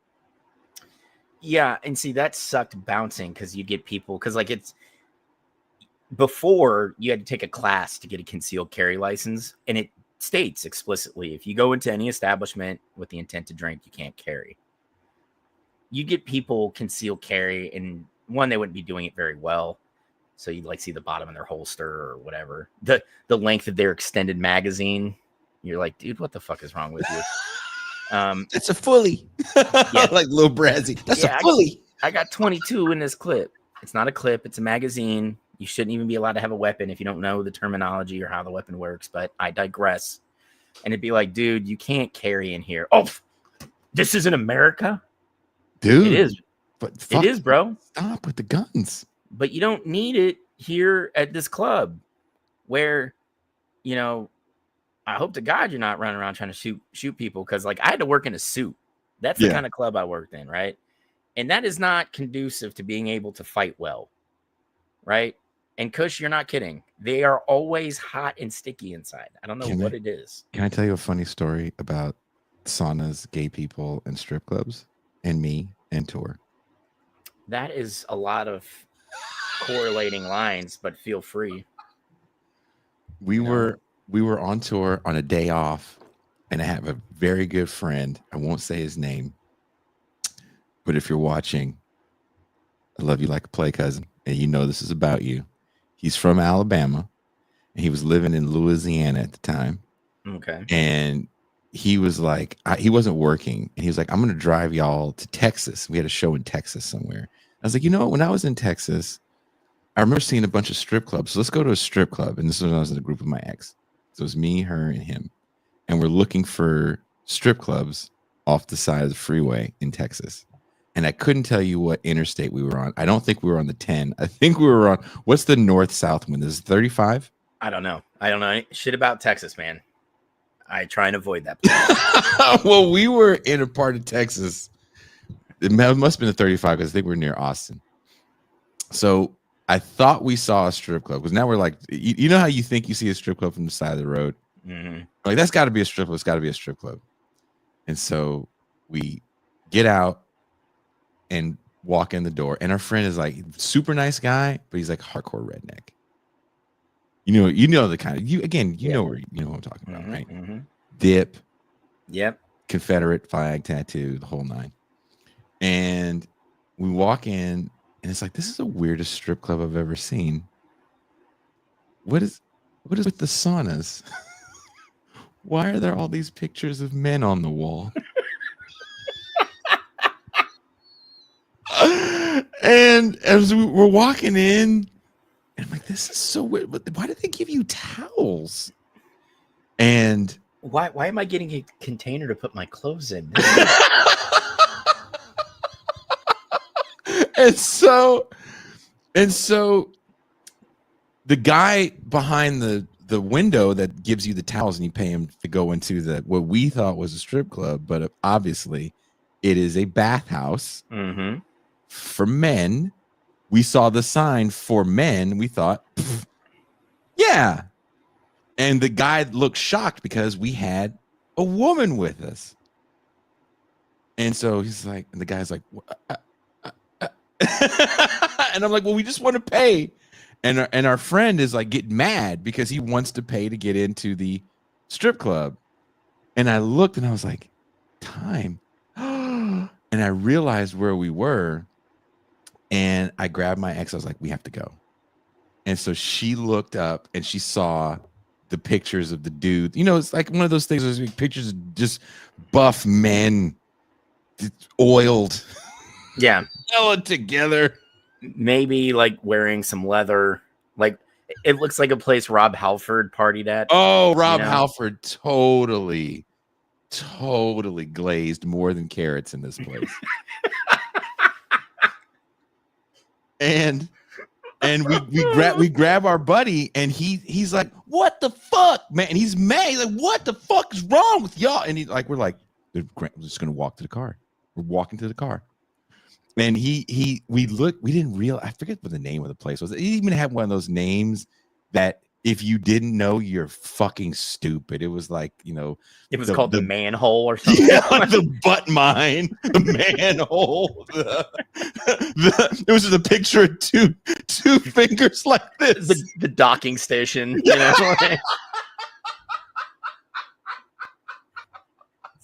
Yeah. And see, that sucked bouncing because you get people, because like it's before you had to take a class to get a concealed carry license. And it states explicitly, if you go into any establishment with the intent to drink, you can't carry. You get people concealed carry and one, they wouldn't be doing it very well. So you'd like see the bottom of their holster or whatever. The length of their extended magazine. You're like, dude, what the fuck is wrong with you? It's a fully. Yeah. Like Lil Brazzy. That's Yeah, a fully. I got 22 in this clip. It's not a clip. It's a magazine. You shouldn't even be allowed to have a weapon if you don't know the terminology or how the weapon works. But I digress. And it'd be like, dude, you can't carry in here. Oh, this isn't America? Dude. It is. But it is, bro. Stop with the guns. But you don't need it here at this club where, you know, I hope to God you're not running around trying to shoot people, because like I had to work in a suit. That's the kind of club I worked in, right? And that is not conducive to being able to fight well, right? And Kush, you're not kidding. They are always hot and sticky inside. I don't know what it is. Can I tell you a funny story about saunas, gay people, and strip clubs, and me and tour? That is a lot of correlating lines, but feel free. We were on tour on a day off, and I have a very good friend. I won't say his name, but if you're watching, I love you like a play cousin, and you know this is about you. He's from Alabama, and he was living in Louisiana at the time. Okay. And he was like, he wasn't working, and he was like, I'm going to drive y'all to Texas. We had a show in Texas somewhere. I was like, you know what? When I was in Texas, I remember seeing a bunch of strip clubs. So let's go to a strip club. And this was when I was in a group with my ex. So it was me, her, and him. And we're looking for strip clubs off the side of the freeway in Texas. And I couldn't tell you what interstate we were on. I don't think we were on the 10. I think we were on, what's the north-south one? Is it 35? I don't know. I don't know shit about Texas, man. I try and avoid that place. Well, we were in a part of Texas. It must have been the 35 because I think we're near Austin. So I thought we saw a strip club, because now we're like, you know how you think you see a strip club from the side of the road? Mm-hmm. Like, that's got to be a strip club. It's got to be a strip club. And so we get out and walk in the door, and our friend is like super nice guy, but he's like hardcore redneck. You know the kind of you know what I'm talking about, right? Mm-hmm. Dip, yep, Confederate flag tattoo, the whole nine. And we walk in, and it's like, this is the weirdest strip club I've ever seen. What is with the saunas? Why are there all these pictures of men on the wall? And as we were walking in, and I'm like, this is so weird. Why did they give you towels? And why am I getting a container to put my clothes in? and so the guy behind the window that gives you the towels, and you pay him to go into what we thought was a strip club, but obviously it is a bathhouse for men. We saw the sign for men. We thought, yeah. And the guy looked shocked because we had a woman with us. And so he's like, and the guy's like, and I'm like, well, we just want to pay. And our friend is like getting mad because he wants to pay to get into the strip club. And I looked and I was like, time. And I realized where we were. And I grabbed my ex. I was like, we have to go. And so she looked up and she saw the pictures of the dude. You know, it's like one of those things where there's pictures of just buff men, oiled. Yeah. All together. Maybe like wearing some leather. Like it looks like a place Rob Halford partied at. Oh, Rob Halford totally glazed more than carrots in this place. And we grab our buddy, and he's like, what the fuck, man? And he's mad. He's like, what the fuck is wrong with y'all? And we're like, we're just gonna walk to the car. We're walking to the car. And we didn't realize, I forget what the name of the place was. It even had one of those names that if you didn't know, you're fucking stupid. It was like, it was called the manhole or something. Yeah, like the butt mine, the manhole. It was just a picture of two fingers like this. The docking station. It's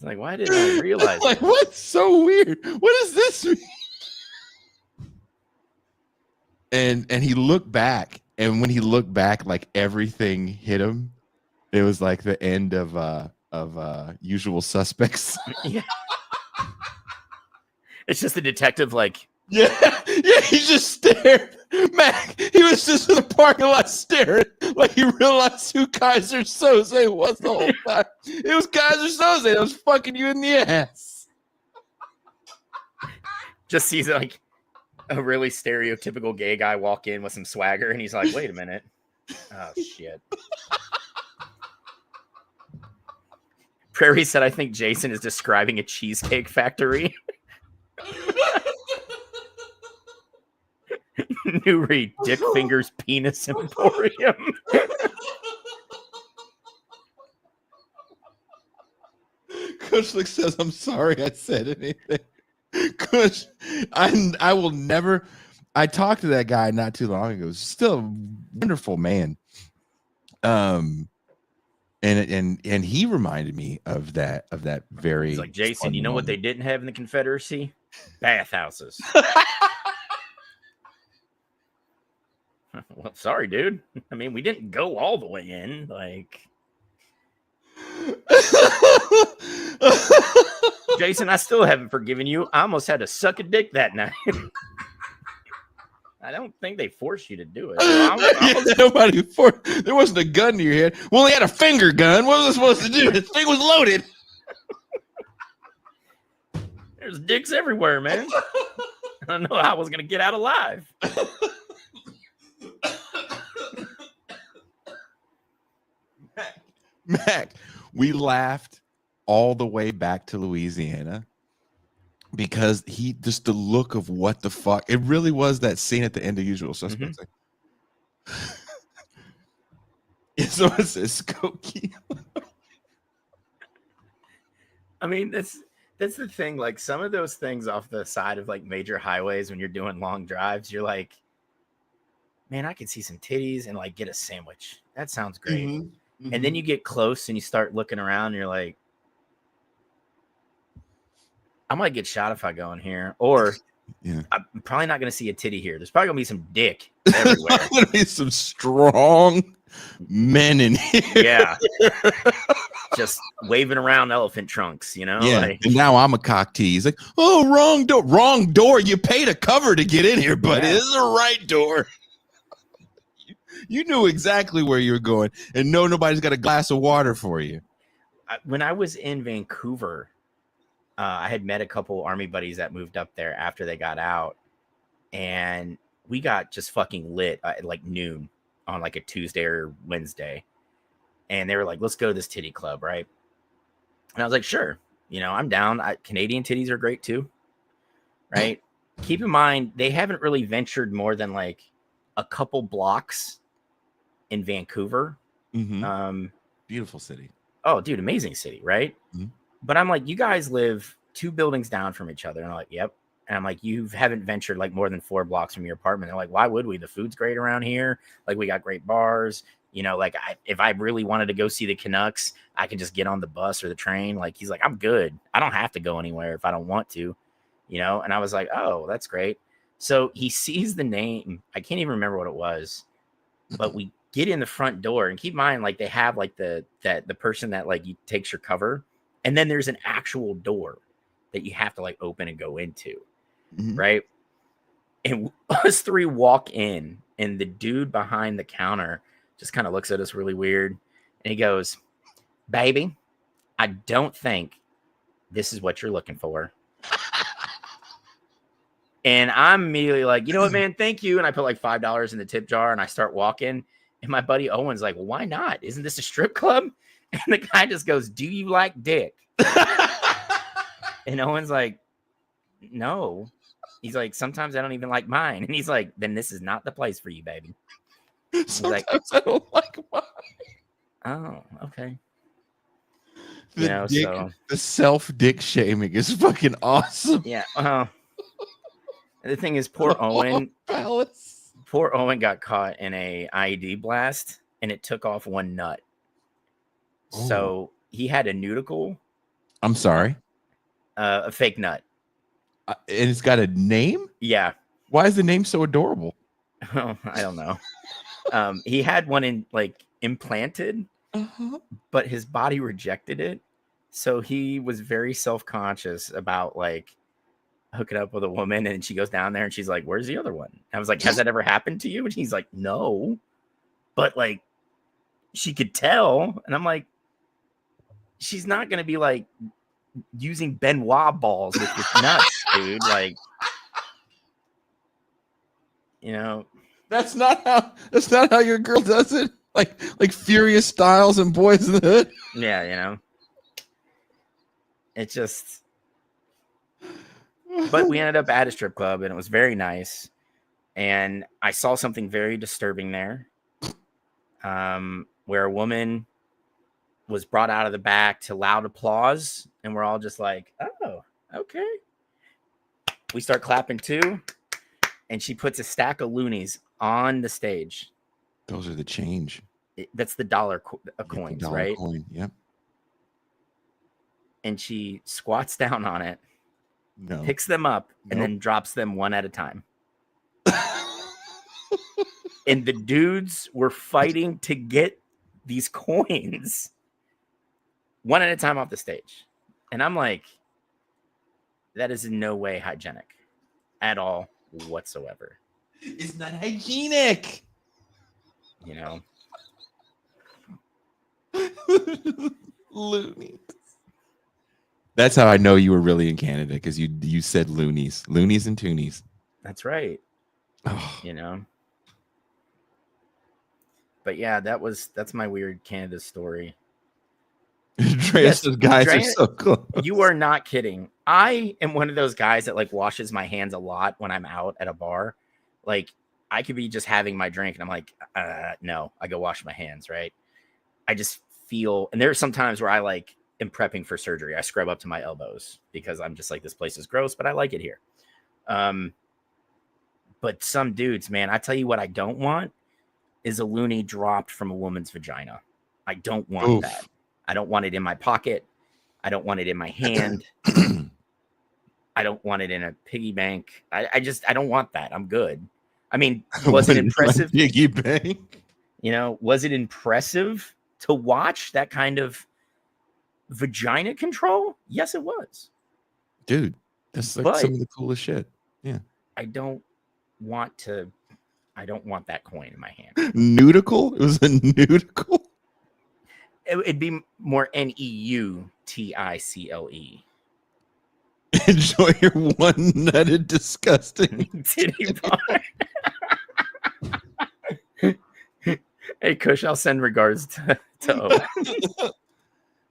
like, why didn't I realize? Like, what's so weird? What does this mean? and he looked back, and when he looked back, like everything hit him. It was like the end of Usual Suspects. Yeah. It's just the detective, like, Yeah, he just stared. Mac, he was just in the parking lot staring, like he realized who Kaiser Soze was the whole time. It was Kaiser Soze that was fucking you in the ass. just sees like a really stereotypical gay guy walk in with some swagger, and he's like, wait a minute. Oh, shit. Prairie said, I think Jason is describing a cheesecake factory. New read, Dick Fingers Penis Emporium. Kushlik says, I'm sorry I said anything. Kush, I will never. I talked to that guy not too long ago. Still a wonderful man. And he reminded me of that very. He's like, Jason, you know what they didn't have in the Confederacy? Bathhouses. Well, sorry, dude. I mean, we didn't go all the way in. Like, Jason, I still haven't forgiven you. I almost had to suck a dick that night. I don't think they forced you to do it. Nobody there wasn't a gun to your head. Well, he had a finger gun. What was I supposed to do? The thing was loaded. There's dicks everywhere, man. I don't know how I was going to get out alive. Mac, we laughed all the way back to Louisiana because just the look of what the fuck. It really was that scene at the end of Usual Suspects. Mm-hmm. So it's Skokie. I mean, that's the thing. Like some of those things off the side of like major highways when you're doing long drives, you're like, man, I could see some titties and like get a sandwich. That sounds great. Mm-hmm. Mm-hmm. And then you get close and you start looking around and you're like, I might get shot if I go in here. Or yeah. I'm probably not going to see a titty here. There's probably going to be some dick everywhere. There's going to be some strong men in here. Yeah. Just waving around elephant trunks, you know? Yeah. Like, and now I'm a cock tease. Like, oh, wrong door. Wrong door. You paid a cover to get in here, but yeah. It is the right door. You knew exactly where you were going, and nobody's got a glass of water for you. When I was in Vancouver, I had met a couple Army buddies that moved up there after they got out, and we got just fucking lit at like noon on like a Tuesday or Wednesday. And they were like, let's go to this titty club, right? And I was like, sure. You know, I'm down. Canadian titties are great too, right? Keep in mind, they haven't really ventured more than like a couple blocks in Vancouver. Mm-hmm. Beautiful city. Oh, dude, amazing city, right? Mm-hmm. But I'm like, you guys live 2 buildings down from each other. And I'm like, yep. And I'm like, you haven't ventured like more than 4 blocks from your apartment. They're like, why would we? The food's great around here. Like, we got great bars. You know, like if I really wanted to go see the Canucks, I can just get on the bus or the train. Like, he's like, I'm good. I don't have to go anywhere if I don't want to, you know? And I was like, oh, that's great. So he sees the name. I can't even remember what it was, but we get in the front door, and keep in mind, like they have like the person that like takes your cover. And then there's an actual door that you have to like open and go into. Mm-hmm. Right. And us 3 walk in, and the dude behind the counter just kind of looks at us really weird. And he goes, baby, I don't think this is what you're looking for. And I'm immediately like, you know what, man? Thank you. And I put like $5 in the tip jar, and I start walking. And my buddy Owen's like, well, why not? Isn't this a strip club? And the guy just goes, do you like dick? And Owen's like, no. He's like, sometimes I don't even like mine. And he's like, then this is not the place for you, baby. Sometimes like, I don't like mine. Oh, okay. The self-dick shaming is fucking awesome. Yeah. The thing is, poor Owen got caught in a IED blast, and it took off one nut. Oh. So he had a nudicle. I'm sorry. A fake nut. And it's got a name? Yeah. Why is the name so adorable? Oh, I don't know. He had one in like implanted, but his body rejected it. So he was very self-conscious about like hooking up with a woman, and she goes down there and she's like, "Where's the other one?" I was like, "Has that ever happened to you?" And he's like, "No," but like she could tell, and I'm like, she's not gonna be like using Benoit balls with your nuts, dude. Like, you know, That's not how your girl does it. Like Furious Styles and Boys in the Hood. yeah, you know, it just. But we ended up at a strip club, and it was very nice. And I saw something very disturbing there, where a woman was brought out of the back to loud applause, and we're all just like, "Oh, okay." We start clapping too, and she puts a stack of loonies on the stage. Those are the change. That's the dollar The coins, dollar right? coin. Yep. And she squats down on it, No. picks them up, and Nope. then drops them one at a time. And the dudes were fighting to get these coins one at a time off the stage. And I'm like, that is in no way hygienic at all whatsoever. It's not hygienic. You know? Loonies. That's how I know you were really in Canada, because you said loonies and toonies. That's right. Oh. You know? But yeah, that's my weird Canada story. Andreas's guys are so close. You are not kidding. I am one of those guys that like washes my hands a lot when I'm out at a bar. Like I could be just having my drink and I'm like, no, I go wash my hands, right? I just feel, and there's some times where I like am prepping for surgery. I scrub up to my elbows because I'm just like, this place is gross, but I like it here. But some dudes, man, I tell you what I don't want is a loony dropped from a woman's vagina. I don't want that. I don't want it in my pocket. I don't want it in my hand. I don't want it in a piggy bank. I don't want that. I'm good. I mean, was it impressive? Piggy bank. You know, was it impressive to watch that kind of vagina control? Yes, it was. Dude, that's like some of the coolest shit. Yeah. I don't want that coin in my hand. Nudicle? It was a nudicle? It'd be more Neuticle. Enjoy your one-nutted disgusting titty bar. Hey, Kush, I'll send regards to Owen.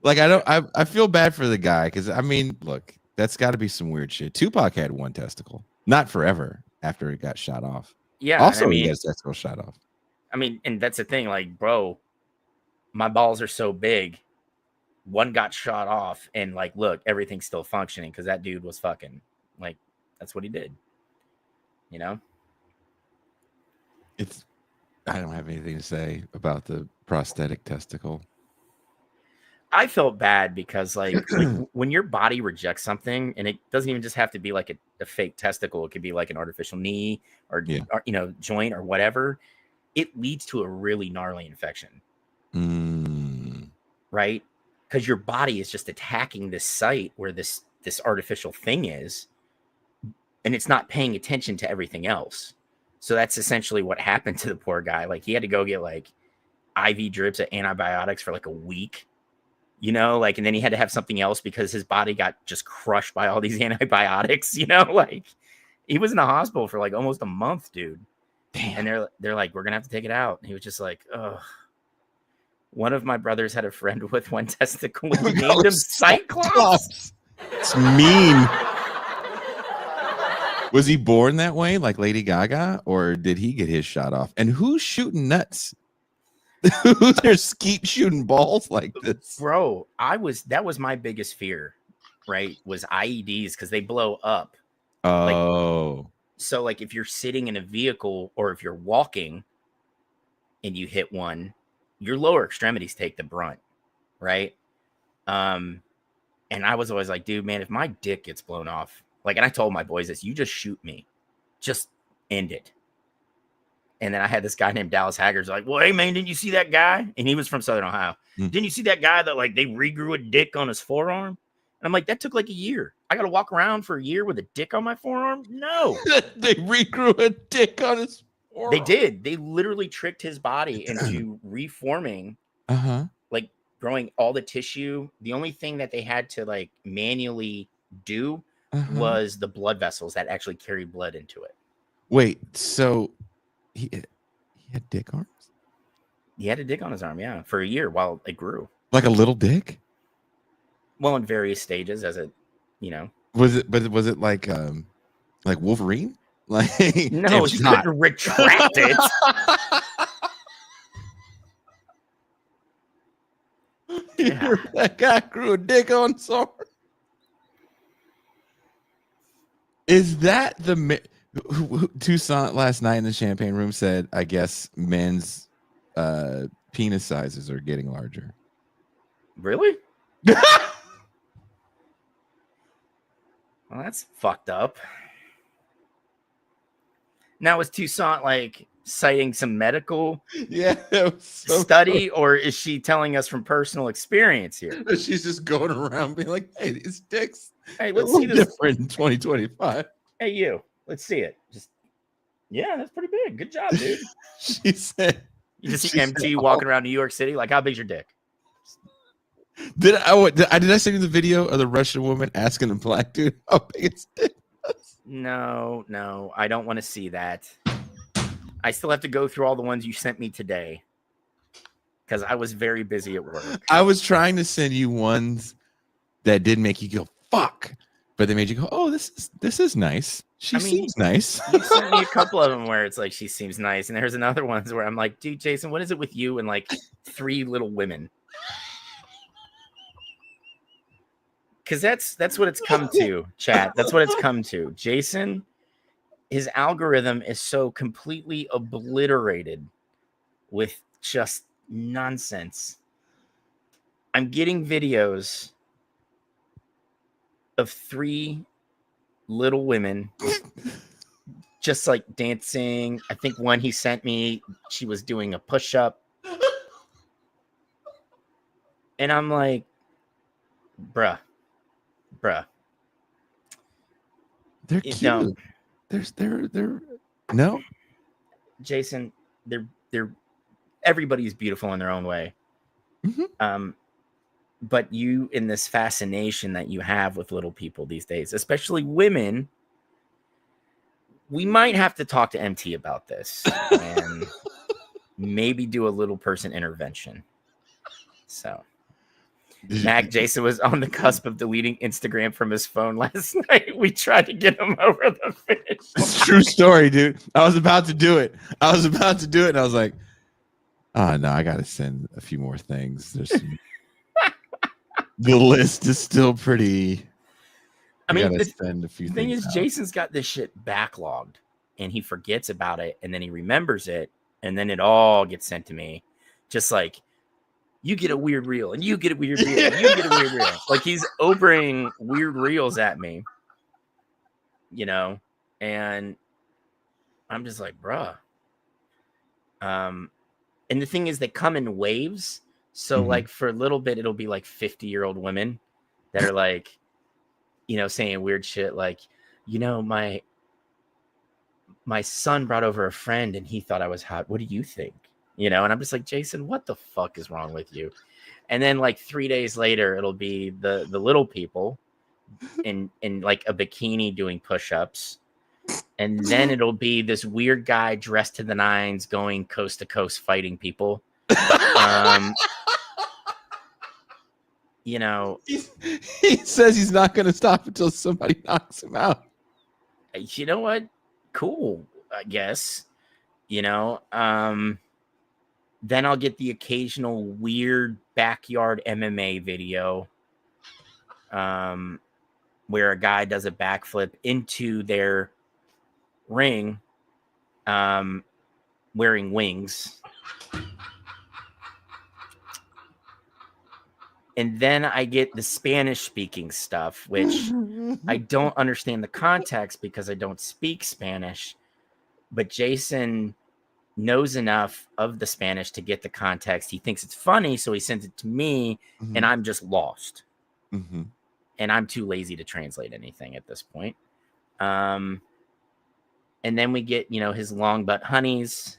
Like, I feel bad for the guy, because I mean, look, that's got to be some weird shit. Tupac had one testicle, not forever, after it got shot off. Yeah, also, I mean, he got his testicle shot off. I mean, and that's the thing, like, bro, my balls are so big, one got shot off, and like, look, everything's still functioning because that dude was fucking, like, that's what he did, you know. I don't have anything to say about the prosthetic testicle. I felt bad because like when your body rejects something, and it doesn't even just have to be like a fake testicle, it could be like an artificial knee or you know, joint or whatever, it leads to a really gnarly infection. Right? Because your body is just attacking this site where this artificial thing is, and it's not paying attention to everything else. So that's essentially what happened to the poor guy. Like, he had to go get like IV drips of antibiotics for like a week, you know, like, and then he had to have something else because his body got just crushed by all these antibiotics, you know, like he was in the hospital for like almost a month, dude. Damn. And they're like, we're gonna have to take it out. And he was just like, oh. One of my brothers had a friend with one testicle. He named him Cyclops. It's mean. Was he born that way, like Lady Gaga, or did he get his shot off? And who's shooting nuts? Who's skeet shooting balls like this? Bro, that was my biggest fear, right? Was IEDs, because they blow up. Oh. So like if you're sitting in a vehicle or if you're walking and you hit one, your lower extremities take the brunt, right? And I was always like, dude, man, if my dick gets blown off, like, and I told my boys this, you just shoot me, just end it. And then I had this guy named Dallas Haggard's like, well, hey man, didn't you see that guy? And he was from Southern Ohio. Didn't you see that guy that like they regrew a dick on his forearm? And I'm like, that took like a year. I got to walk around for a year with a dick on my forearm? No. They regrew a dick on his forearm. They did. They literally tricked his body into reforming, like growing all the tissue. The only thing that they had to like manually do was the blood vessels that actually carried blood into it. Wait, so he had dick arms? He had a dick on his arm, yeah, for a year while it grew. Like a little dick? Well, in various stages as it, you know. Was it like Wolverine? Like no, he couldn't retract it. Yeah. That guy grew a dick on his arm. Is that the Toussaint last night in the champagne room said, I guess men's penis sizes are getting larger. Really? Well, that's fucked up. Now is Toussaint like citing some medical study, or is she telling us from personal experience here? She's just going around being like, hey, these dicks, hey, let's see this different in 2025. Hey, you, let's see it. Just yeah, that's pretty big. Good job, dude. She said, you just see MT walking around New York City. Like, how big's your dick? Did I send you the video of the Russian woman asking the black dude how big his dick was? No, I don't want to see that. I still have to go through all the ones you sent me today because I was very busy at work. I was trying to send you ones that did make you go fuck, but they made you go, oh, this is nice. She seems nice. You sent me a couple of them where it's like she seems nice, and there's another ones where I'm like, dude, Jason, what is it with you and like 3 little women? Because that's what it's come to, chat. That's what it's come to. Jason, his algorithm is so completely obliterated with just nonsense. I'm getting videos of 3 little women just like dancing. I think one he sent me, she was doing a push-up. And I'm like, bruh. They're cute. No. They're no. Jason, they're everybody's beautiful in their own way. But you, in this fascination that you have with little people these days, especially women, we might have to talk to MT about this and maybe do a little person intervention. So Mac Jason was on the cusp of deleting Instagram from his phone last night. We tried to get him over the finish line. It's a true story, dude. I was about to do it. And I was like, oh no, I gotta send a few more things. There's some... The list is still pretty. I mean, the thing is, Jason's got this shit backlogged and he forgets about it, and then he remembers it, and then it all gets sent to me. Just like, you get a weird reel, and you get a weird reel, and you get a weird reel. Like, he's obering weird reels at me, you know, and I'm just like, bruh. And the thing is, they come in waves. So, like, for a little bit, it'll be like 50-year-old women that are like, you know, saying weird shit like, you know, my son brought over a friend and he thought I was hot. What do you think? You know, and I'm just like, Jason, what the fuck is wrong with you? And then like 3 days later, it'll be the little people in like a bikini doing push-ups. And then it'll be this weird guy dressed to the nines going coast to coast fighting people. You know, he says he's not going to stop until somebody knocks him out. You know what? Cool, I guess. You know, then I'll get the occasional weird backyard MMA video where a guy does a backflip into their ring wearing wings. And then I get the Spanish speaking stuff, which I don't understand the context because I don't speak Spanish. But Jason knows enough of the Spanish to get the context. He thinks it's funny, so he sends it to me, and I'm just lost. And I'm too lazy to translate anything at this point. And then we get, his long butt honeys.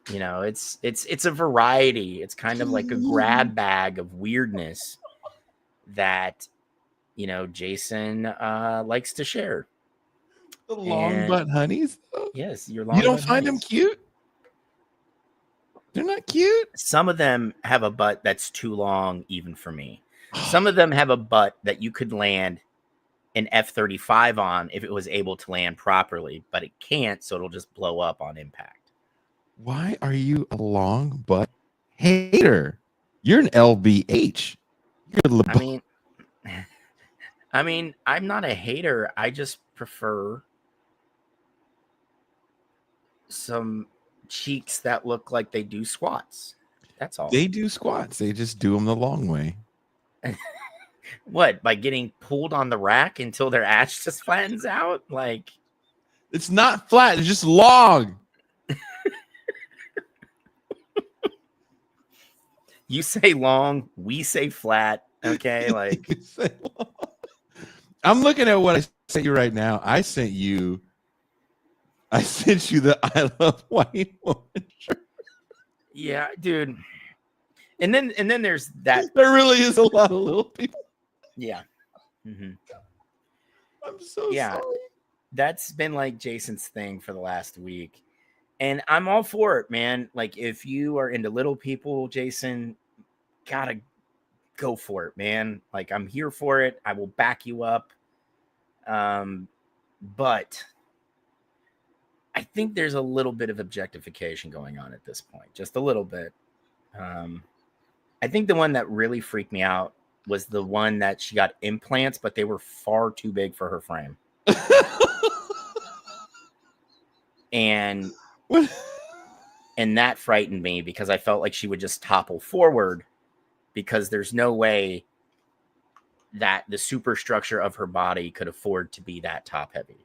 It's a variety. It's kind of like a grab bag of weirdness that, Jason likes to share. The long butt honeys? Though? Yes, your long You don't butt find honeys. them cute? They're not cute. Some of them have a butt that's too long, even for me. Some of them have a butt that you could land an F-35 on if it was able to land properly, but it can't, so it'll just blow up on impact. Why are you a long butt hater? You're an LBH. I mean, I'm not a hater. I just prefer some cheeks that look like they do squats. That's all. They do squats. They just do them the long way. What? By getting pulled on the rack until their ass just flattens out? Like, it's not flat. It's just long. You say long, we say flat. Okay, like I'm looking at what I sent you right now. I sent you the I Love White Woman shirt. Yeah, dude. And then there's that. There really is a lot of little people. Yeah. Mm-hmm. I'm so sorry. That's been like Jason's thing for the last week. And I'm all for it, man. Like, if you are into little people, Jason, gotta go for it, man. Like, I'm here for it. I will back you up. But I think there's a little bit of objectification going on at this point. Just a little bit. I think the one that really freaked me out was the one that she got implants, but they were far too big for her frame. And that frightened me because I felt like she would just topple forward, because there's no way that the superstructure of her body could afford to be that top heavy.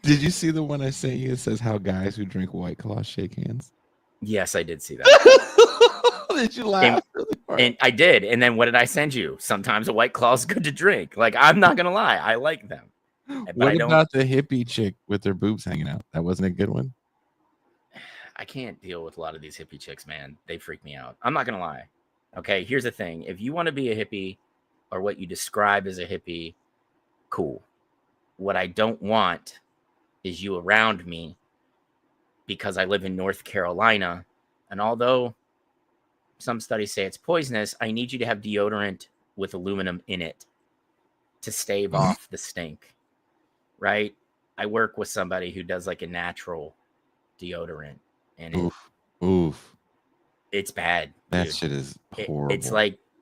Did you see the one I sent you? It says how guys who drink White Claw shake hands. Yes, I did see that. Did you laugh? And I did. And then what did I send you? Sometimes a White Claw is good to drink. Like, I'm not gonna lie, I like them. But what about the hippie chick with their boobs hanging out? That wasn't a good one. I can't deal with a lot of these hippie chicks, man. They freak me out. I'm not gonna lie. Okay, here's the thing. If you want to be a hippie, or what you describe as a hippie, cool. What I don't want is you around me, because I live in North Carolina. And although some studies say it's poisonous, I need you to have deodorant with aluminum in it to stave off the stink, right? I work with somebody who does like a natural deodorant, and it's bad. That dude. shit is horrible.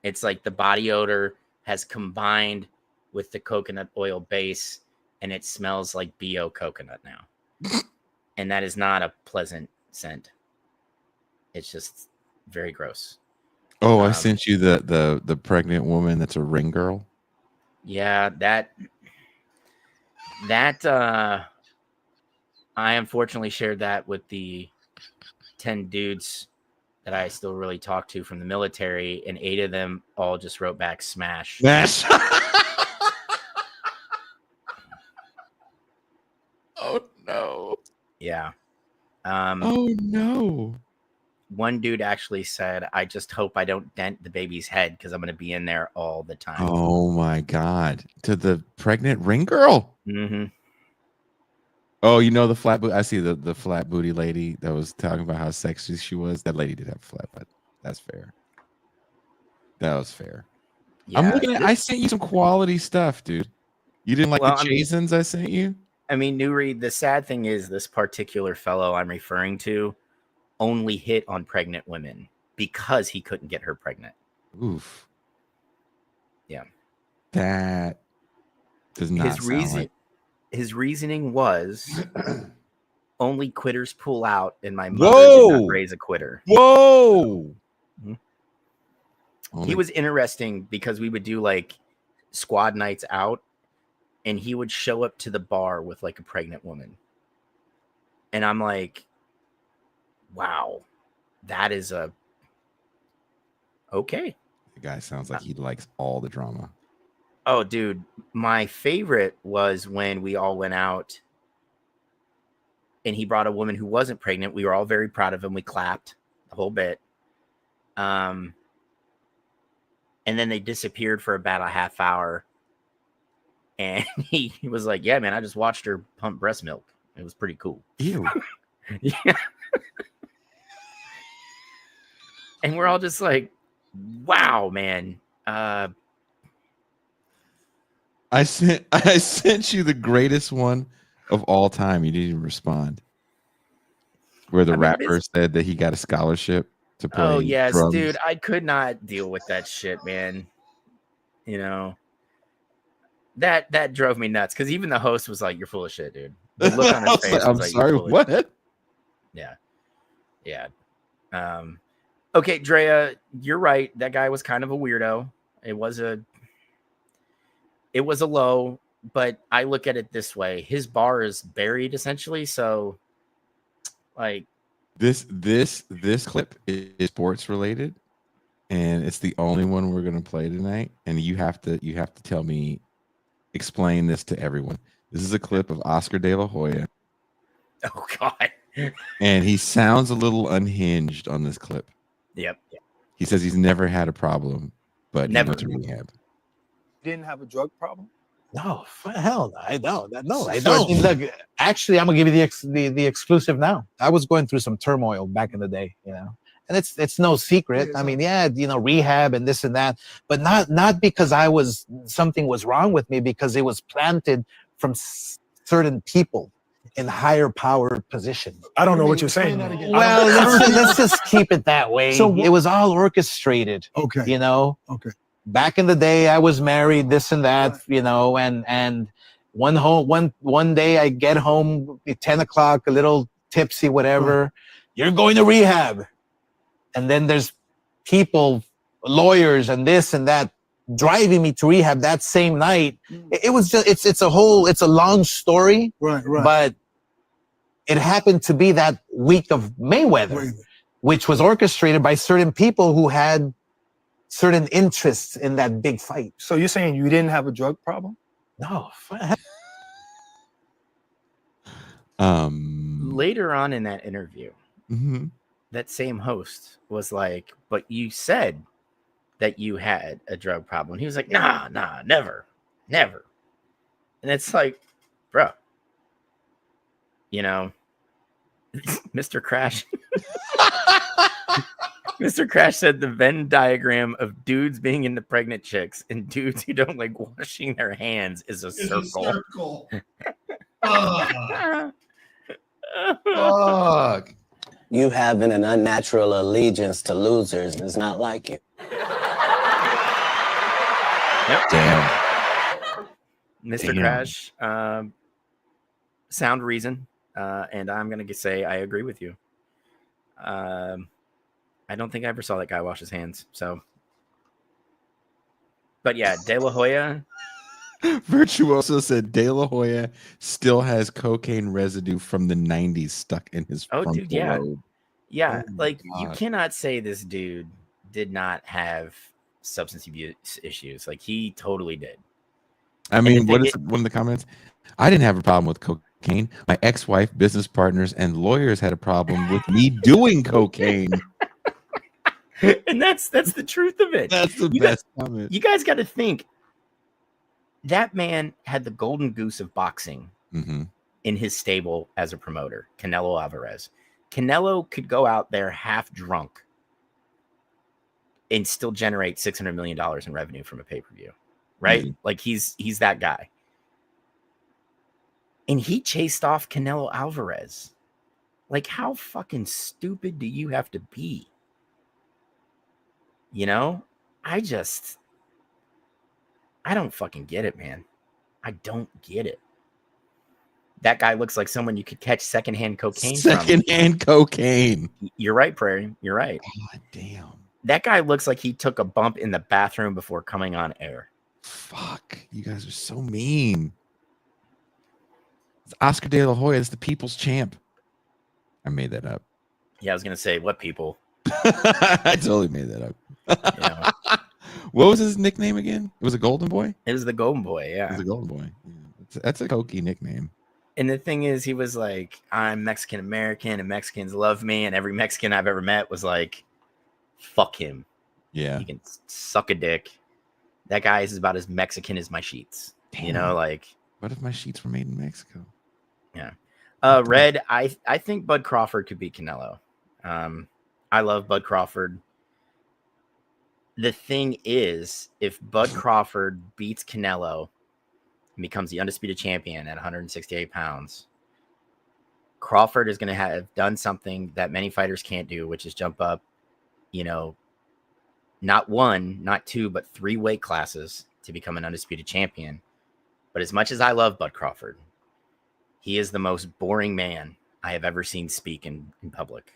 It's like the body odor has combined with the coconut oil base, and it smells like BO coconut now. And that is not a pleasant scent. It's just very gross. Oh, I sent you the pregnant woman that's a ring girl. Yeah, that I unfortunately shared that with the 10 dudes that I still really talk to from the military, and 8 of them all just wrote back smash. Smash. Oh no. Yeah. Oh no. One dude actually said, I just hope I don't dent the baby's head because I'm going to be in there all the time. Oh my God. To the pregnant ring girl? Mm-hmm. Oh, you know the flat boot. I see the flat booty lady that was talking about how sexy she was. That lady did have a flat butt. That's fair. That was fair. Yeah, I'm looking at. I sent you some quality stuff, dude. You didn't like the Jasons I sent you? I mean, Nuri, the sad thing is this particular fellow I'm referring to only hit on pregnant women because he couldn't get her pregnant. Oof. Yeah. That does not sound like... His reasoning was only quitters pull out, and my mother did not raise a quitter. Whoa. Mm-hmm. He was interesting because we would do like squad nights out, and he would show up to the bar with like a pregnant woman. And I'm like, wow, that is okay. The guy sounds like he likes all the drama. Oh, dude, my favorite was when we all went out and he brought a woman who wasn't pregnant. We were all very proud of him. We clapped the whole bit. And then they disappeared for about a half hour. And he was like, yeah, man, I just watched her pump breast milk. It was pretty cool. Ew. Yeah. And we're all just like, wow, man. I sent you the greatest one of all time. You didn't even respond. Where the rapper said that he got a scholarship to play. Oh yes, drums. dude. I could not deal with that shit, man. You know, that drove me nuts because even the host was like, "You're full of shit, dude." The look on his face was I'm like, sorry, what? Yeah. Okay, Drea, you're right. That guy was kind of a weirdo. It was a low, but I look at it this way: his bar is buried essentially. So, like, this clip is sports related, and it's the only one we're gonna play tonight. And you have to tell me, explain this to everyone. This is a clip of Oscar De La Hoya. Oh God. And he sounds a little unhinged on this clip. Yep. He says he's never had a problem, but Never. he went to rehab. Didn't have a drug problem? No, hell, I don't. No, I So- don't. Look, actually, I'm gonna give you the exclusive now. I was going through some turmoil back in the day, and it's no secret. I mean, rehab and this and that, but not because something was wrong with me, because it was planted from certain people in higher power positions. I don't know what you're saying. Well, let's just keep it that way. So it was all orchestrated. Okay. Okay. Back in the day, I was married, this and that, and one day I get home at 10 o'clock, a little tipsy, whatever. You're going to rehab. And then there's people, lawyers and this and that, driving me to rehab that same night. It was just, it's a long story. Right. But it happened to be that week of Mayweather, which was orchestrated by certain people who had certain interests in that big fight. So you're saying you didn't have a drug problem? No. Later on in that interview, that same host was like, but you said that you had a drug problem. And he was like, nah, never. And it's like, bro, Mr. Crash. Mr. Crash said the Venn diagram of dudes being into pregnant chicks and dudes who don't like washing their hands is a circle. Fuck. You having an unnatural allegiance to losers is not like you. Yep. Damn. Mr. Crash, sound reason. And I'm going to say I agree with you. I don't think I ever saw that guy wash his hands. So, but yeah, De La Hoya. Virtuoso said De La Hoya still has cocaine residue from the 90s stuck in his frontal lobe. Yeah, Oh like God. you cannot say this dude did not have substance abuse issues. Like he totally did. I mean, what is one of the comments? I didn't have a problem with cocaine. My ex-wife, business partners, and lawyers had a problem with me doing cocaine. And that's the truth of it. That's the best comment. You guys got to think that man had the golden goose of boxing in his stable as a promoter, Canelo Alvarez. Canelo could go out there half drunk and still generate $600 million in revenue from a pay-per-view, right? Like he's that guy. And he chased off Canelo Alvarez. Like, how fucking stupid do you have to be? I don't fucking get it, man. I don't get it. That guy looks like someone you could catch secondhand cocaine from. Secondhand cocaine. You're right, Prairie. You're right. God damn. That guy looks like he took a bump in the bathroom before coming on air. Fuck. You guys are so mean. It's Oscar De La Hoya. It's the people's champ. I made that up. Yeah, I was gonna say what people. I totally made that up. Yeah. What was his nickname again? It was a Golden Boy? It was the Golden Boy, It yeah. was a Golden Boy. Yeah. That's a hokey nickname. And the thing is, he was like, I'm Mexican American and Mexicans love me. And every Mexican I've ever met was like, fuck him. Yeah. He can suck a dick. That guy is about as Mexican as my sheets. Damn. You know, like. What if my sheets were made in Mexico? Yeah. Red, I think Bud Crawford could beat Canelo. I love Bud Crawford. The thing is, if Bud Crawford beats Canelo and becomes the undisputed champion at 168 pounds, Crawford is going to have done something that many fighters can't do, which is jump up, you know, not one, not two, but 3 weight classes to become an undisputed champion. But as much as I love Bud Crawford, he is the most boring man I have ever seen speak in public.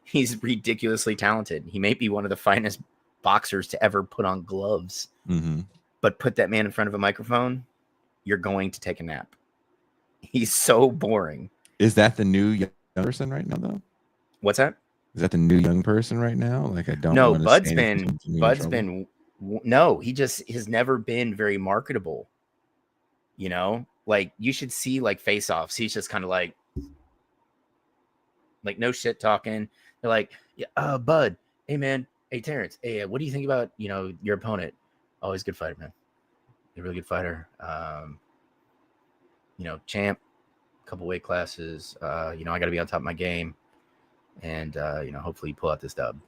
He's ridiculously talented. He may be one of the finest boxers to ever put on gloves. Mm-hmm. But put that man in front of a microphone, you're going to take a nap. He's so boring. Is that the new young person right now, though? What's that? Is that the new young person right now? Like, I don't know. want to Bud's say been, anything to me in Bud's trouble. been, no, he just has never been very marketable. You know, like you should see like face-offs. He's just kind of like no shit talking. They're like, yeah, Bud, hey man, hey Terrence, hey, what do you think about, you know, your opponent? Oh, he's a good fighter, man. He's a really good fighter. You know, champ, couple weight classes. You know, I got to be on top of my game, and you know, hopefully pull out this dub.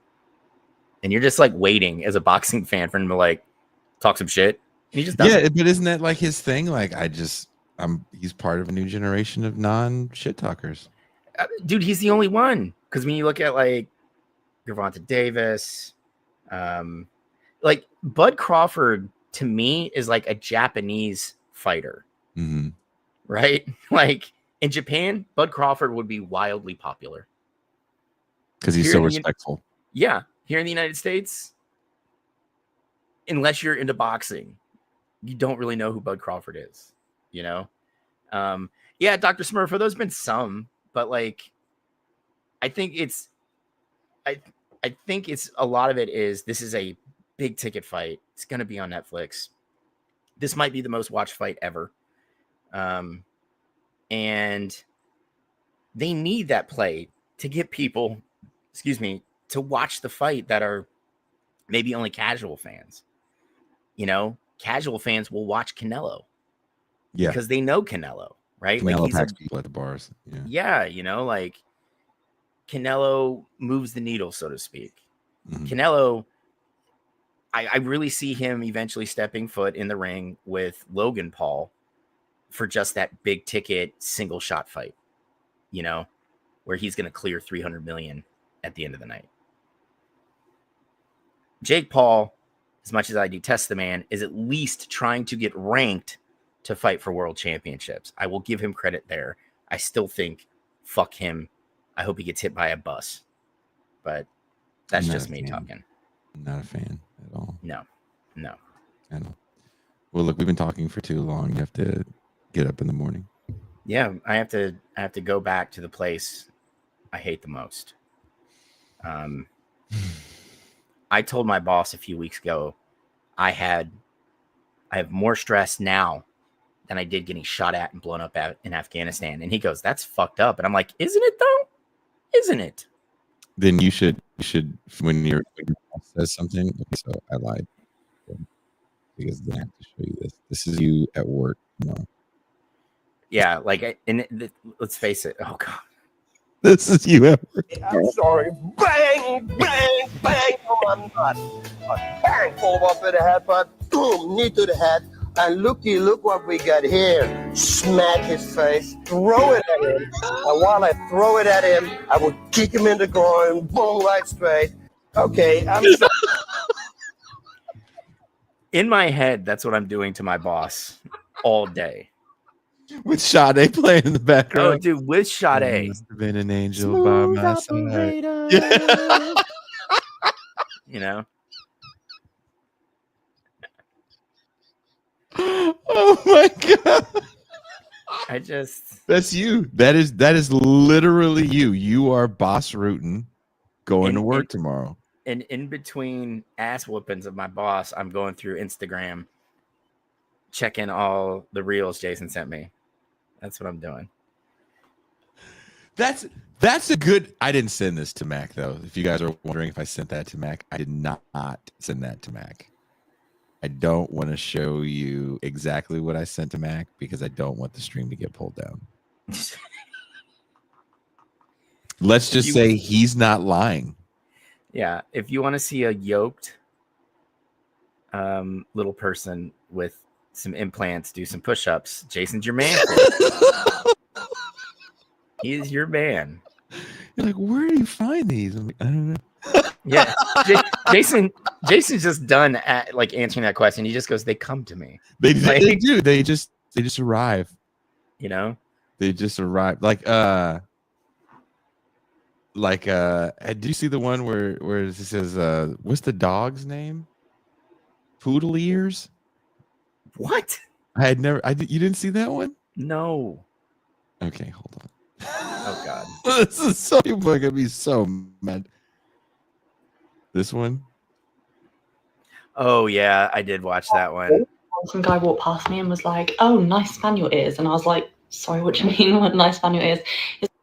And you're just like waiting as a boxing fan for him to like talk some shit. And he just doesn't. Yeah, but isn't that like his thing? Like, he's part of a new generation of non-shit talkers. Dude, he's the only one. Because when you look at like Gervonta Davis, like Bud Crawford to me is like a Japanese fighter, Mm-hmm. right? Like in Japan, Bud Crawford would be wildly popular Because he's Here so in the- respectful. Yeah, here in the United States, unless you're into boxing, you don't really know who Bud Crawford is, you know? Yeah, Dr. Smurf, there's been some, but like, I think it's a lot of it is this is a big ticket fight. It's going to be on Netflix. This might be the most watched fight ever. And they need that play to get people, to watch the fight that are maybe only casual fans. You know, casual fans will watch Canelo. Yeah. Because they know Canelo, right? Canelo like packs people at the bars. Yeah. Yeah, you know, like Canelo moves the needle, so to speak. Mm-hmm. Canelo, I really see him eventually stepping foot in the ring with Logan Paul for just that big ticket single shot fight, you know, where he's going to clear 300 million at the end of the night. Jake Paul, as much as I detest the man, is at least trying to get ranked to fight for world championships. I will give him credit there. I still think, fuck him. I hope he gets hit by a bus. But that's Not just a me fan. talking. Not a fan at all. No. I know. Well, look, we've been talking for too long. You have to get up in the morning. Yeah, I have to go back to the place I hate the most. I told my boss a few weeks ago I have more stress now than I did getting shot at and blown up in Afghanistan. And he goes, that's fucked up. And I'm like, isn't it though? Isn't it? Then you should when your boss says something. Okay, so I lied because then I have to show you this. This is you at work. No. Yeah, like, let's face it. Oh God, This is you at work. I'm sorry. Bang, bang, bang on my nut. Bang, pull up in the head, but boom, knee to the head. And look what we got here. Smack his face, throw it at him. And while I throw it at him, I would kick him in the groin, boom, right straight. Okay, I'm sorry. in my head, that's what I'm doing to my boss all day. With Sade playing in the background. Oh, dude, with Sade. Must have been an angel by my side. Yeah. You know? Oh Oh my god. That's you. That is literally you. You are boss rooting going to work tomorrow. And in between ass whoopings of my boss, I'm going through Instagram, checking all the reels Jason sent me. That's what I'm doing. That's a good. I didn't send this to Mac though. If you guys are wondering if I sent that to Mac, I did not send that to Mac. I don't want to show you exactly what I sent to Mac because I don't want the stream to get pulled down. Let's just say he's not lying. Yeah, if you want to see a yoked little person with some implants do some push-ups, Jason's your man. He is your man. You're like, where do you find these? I'm like, I don't know. Yeah, Jason's just done at like answering that question. He just goes, "They come to me." They do. They just arrive. You know, they just arrive. Like, did you see the one where it says, "What's the dog's name?" Poodle ears. What? You didn't see that one? No. Okay, hold on. Oh God. This is so people are gonna be so mad. This one? Oh yeah, I did watch that one. Some guy walked past me and was like, "Oh, nice spaniel ears," and I was like, "Sorry, what do you mean? What nice spaniel ears?"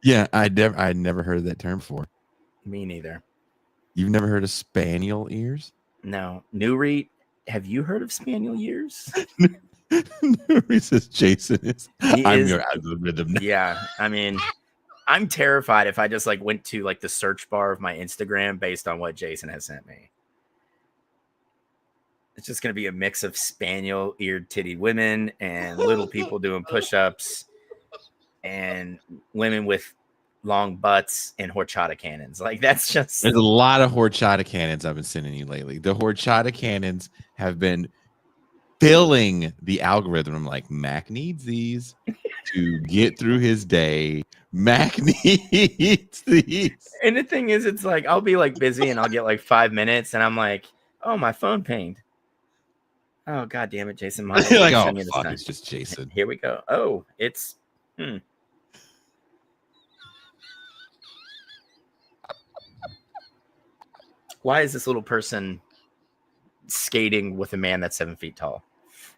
Yeah, I'd never heard that term before. Me neither. You've never heard of spaniel ears? No. Newry, have you heard of spaniel ears? Newry says Jason is. I'm your algorithm. Yeah, I mean, I'm terrified if I just like went to like the search bar of my Instagram based on what Jason has sent me. It's just going to be a mix of spaniel eared titty women and little people doing push-ups and women with long butts and horchata cannons. Like that's just. There's a lot of horchata cannons I've been sending you lately. The horchata cannons have been filling the algorithm. I'm like, Mac needs these to get through his day. Mac needs these. And the thing is, it's like I'll be like busy and I'll get like 5 minutes and I'm like, oh, my phone pinged. Oh, God damn it, Jason. You're like, oh, fuck, it's just Jason. Here we go. Oh, it's Why is this little person skating with a man that's 7 feet tall?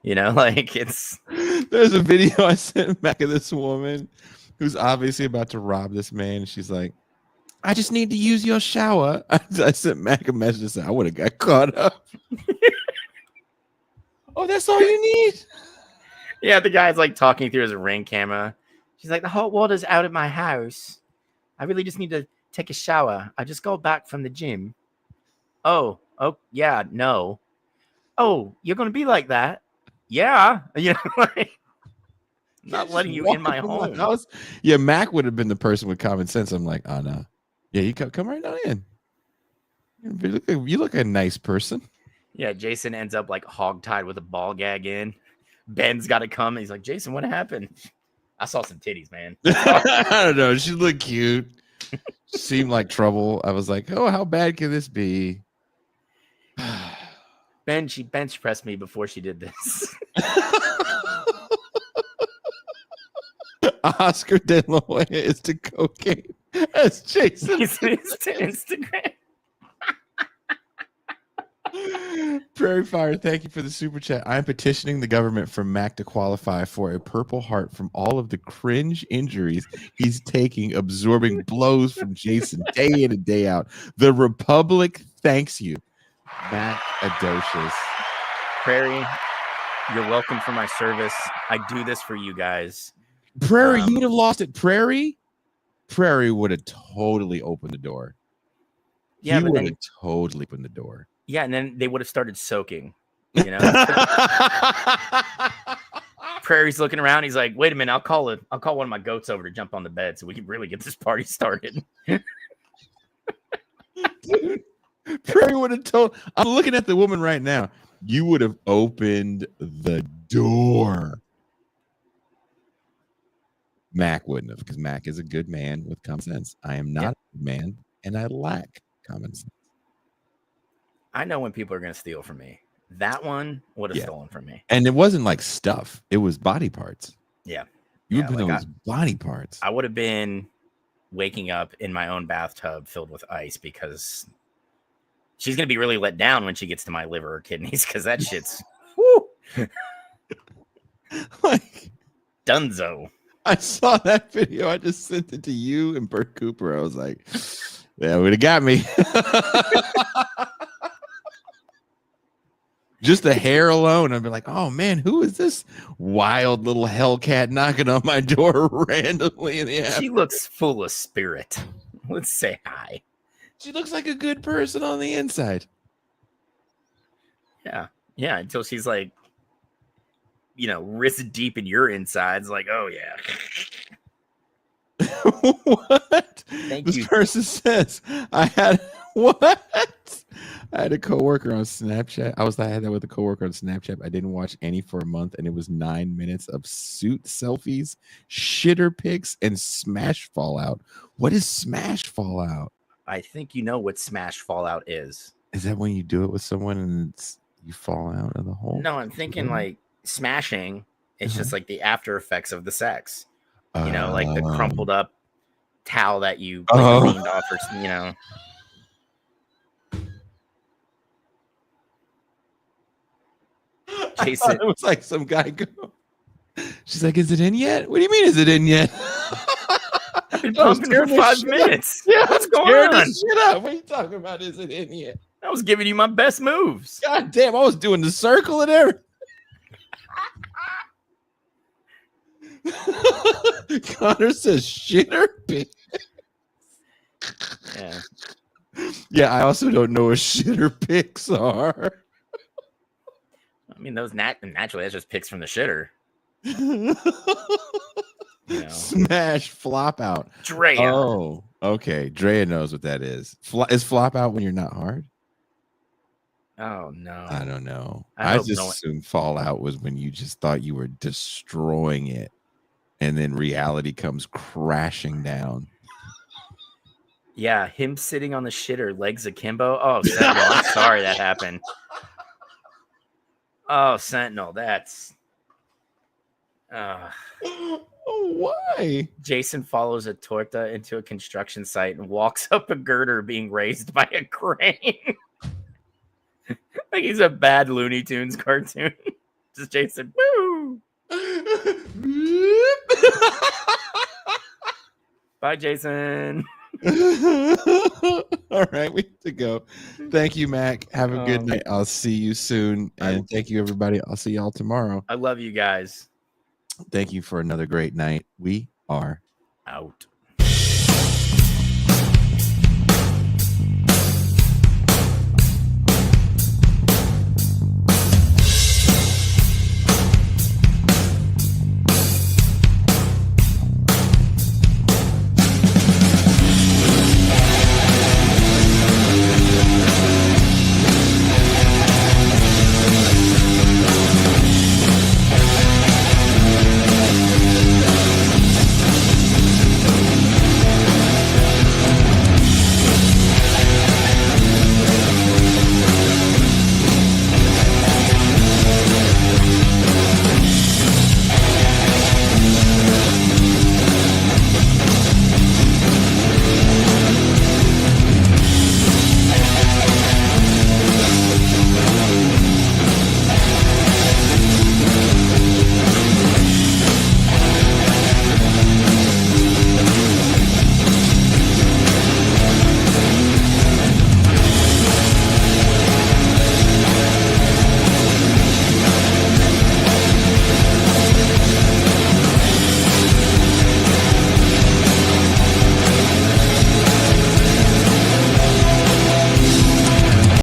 You know, like it's. There's a video I sent back of this woman who's obviously about to rob this man. She's like, I just need to use your shower. I sent Mac a message and said, I would have got caught up. Oh, that's all you need? Yeah, the guy's like talking through his Ring camera. She's like, the hot water's out at my house. I really just need to take a shower. I just got back from the gym. Oh, yeah, no. Oh, you're going to be like that? Yeah. You know, like, not letting you in my home. House. Yeah, Mac would have been the person with common sense. I'm like, oh, no. Yeah, you come right on in. You look a nice person. Yeah, Jason ends up like hogtied with a ball gag in. Ben's got to come. And he's like, Jason, what happened? I saw some titties, man. I don't know. She looked cute. Seemed like trouble. I was like, oh, how bad can this be? She bench pressed me before she did this. Oscar De La Hoya is to cocaine as Jason is to Instagram. Prairie Fire, thank you for the super chat. I'm petitioning the government for Mac to qualify for a Purple Heart from all of the cringe injuries he's taking, absorbing blows from Jason day in and day out. The Republic thanks you, Mac Adocious. Prairie, you're welcome for my service. I do this for you guys. Prairie, you would have lost it. Prairie would have totally opened the door. Yeah, he would have totally opened the door. Yeah, and then they would have started soaking, you know. Prairie's looking around. He's like, "Wait a minute, I'll call one of my goats over to jump on the bed so we can really get this party started." Dude, Prairie would have told. I'm looking at the woman right now. You would have opened the door. Mac wouldn't have, because Mac is a good man with common sense. I am not a good man, and I lack common sense. I know when people are going to steal from me. That one would have Yeah. stolen from me. And it wasn't like stuff; it was body parts. Yeah. You Yeah, would put like those body parts. I would have been waking up in my own bathtub filled with ice because she's gonna be really let down when she gets to my liver or kidneys because that shit's whoo, Like, dunzo. I saw that video. I just sent it to you and Bert Cooper. I was like, "That would have got me." Just the hair alone, I'd be like, "Oh man, who is this wild little hellcat knocking on my door randomly in the app?" She looks full of spirit. Let's say hi. She looks like a good person on the inside. Yeah. Yeah. Until she's like, wrist deep in your insides, like, oh yeah. What? Thank This you. person says I had what? I had a coworker on Snapchat. I had that with a coworker on Snapchat. I didn't watch any for a month, and it was 9 minutes of suit selfies, shitter pics, and Smash Fallout. What is Smash Fallout? I think you know what Smash Fallout is. Is that when you do it with someone and you fall out of the hole? No, I'm thinking like smashing. It's just like the after effects of the sex. Like the crumpled up towel that you leaned off, or Jason, it was like some guy go. She's like, "Is it in yet? What do you mean, is it in yet?" I've been pumping for 5 minutes. Yeah, what's going on? Shut up! What are you talking about? Is it in yet? I was giving you my best moves. God damn! I was doing the circle and everything. Connor says shitter pics. Yeah. Yeah, I also don't know what shitter pics are. I mean, those naturally, that's just pics from the shitter. Smash flop out. Drea. Oh, okay. Drea knows what that is. Is flop out when you're not hard? Oh no. I don't know. I I hope just no one- assumed fallout was when you just thought you were destroying it, and then reality comes crashing down. Yeah, him sitting on the shitter, legs akimbo. Oh, Sentinel, I'm sorry that happened. Oh, Sentinel, that's. Why? Jason follows a torta into a construction site and walks up a girder being raised by a crane. Like he's a bad Looney Tunes cartoon. Just Jason. Woo! Bye, Jason. All right, we have to go. Thank you, Mac. Have a good night. I'll see you soon. And thank you, everybody. I'll see y'all tomorrow. I love you guys. Thank you for another great night. We are out.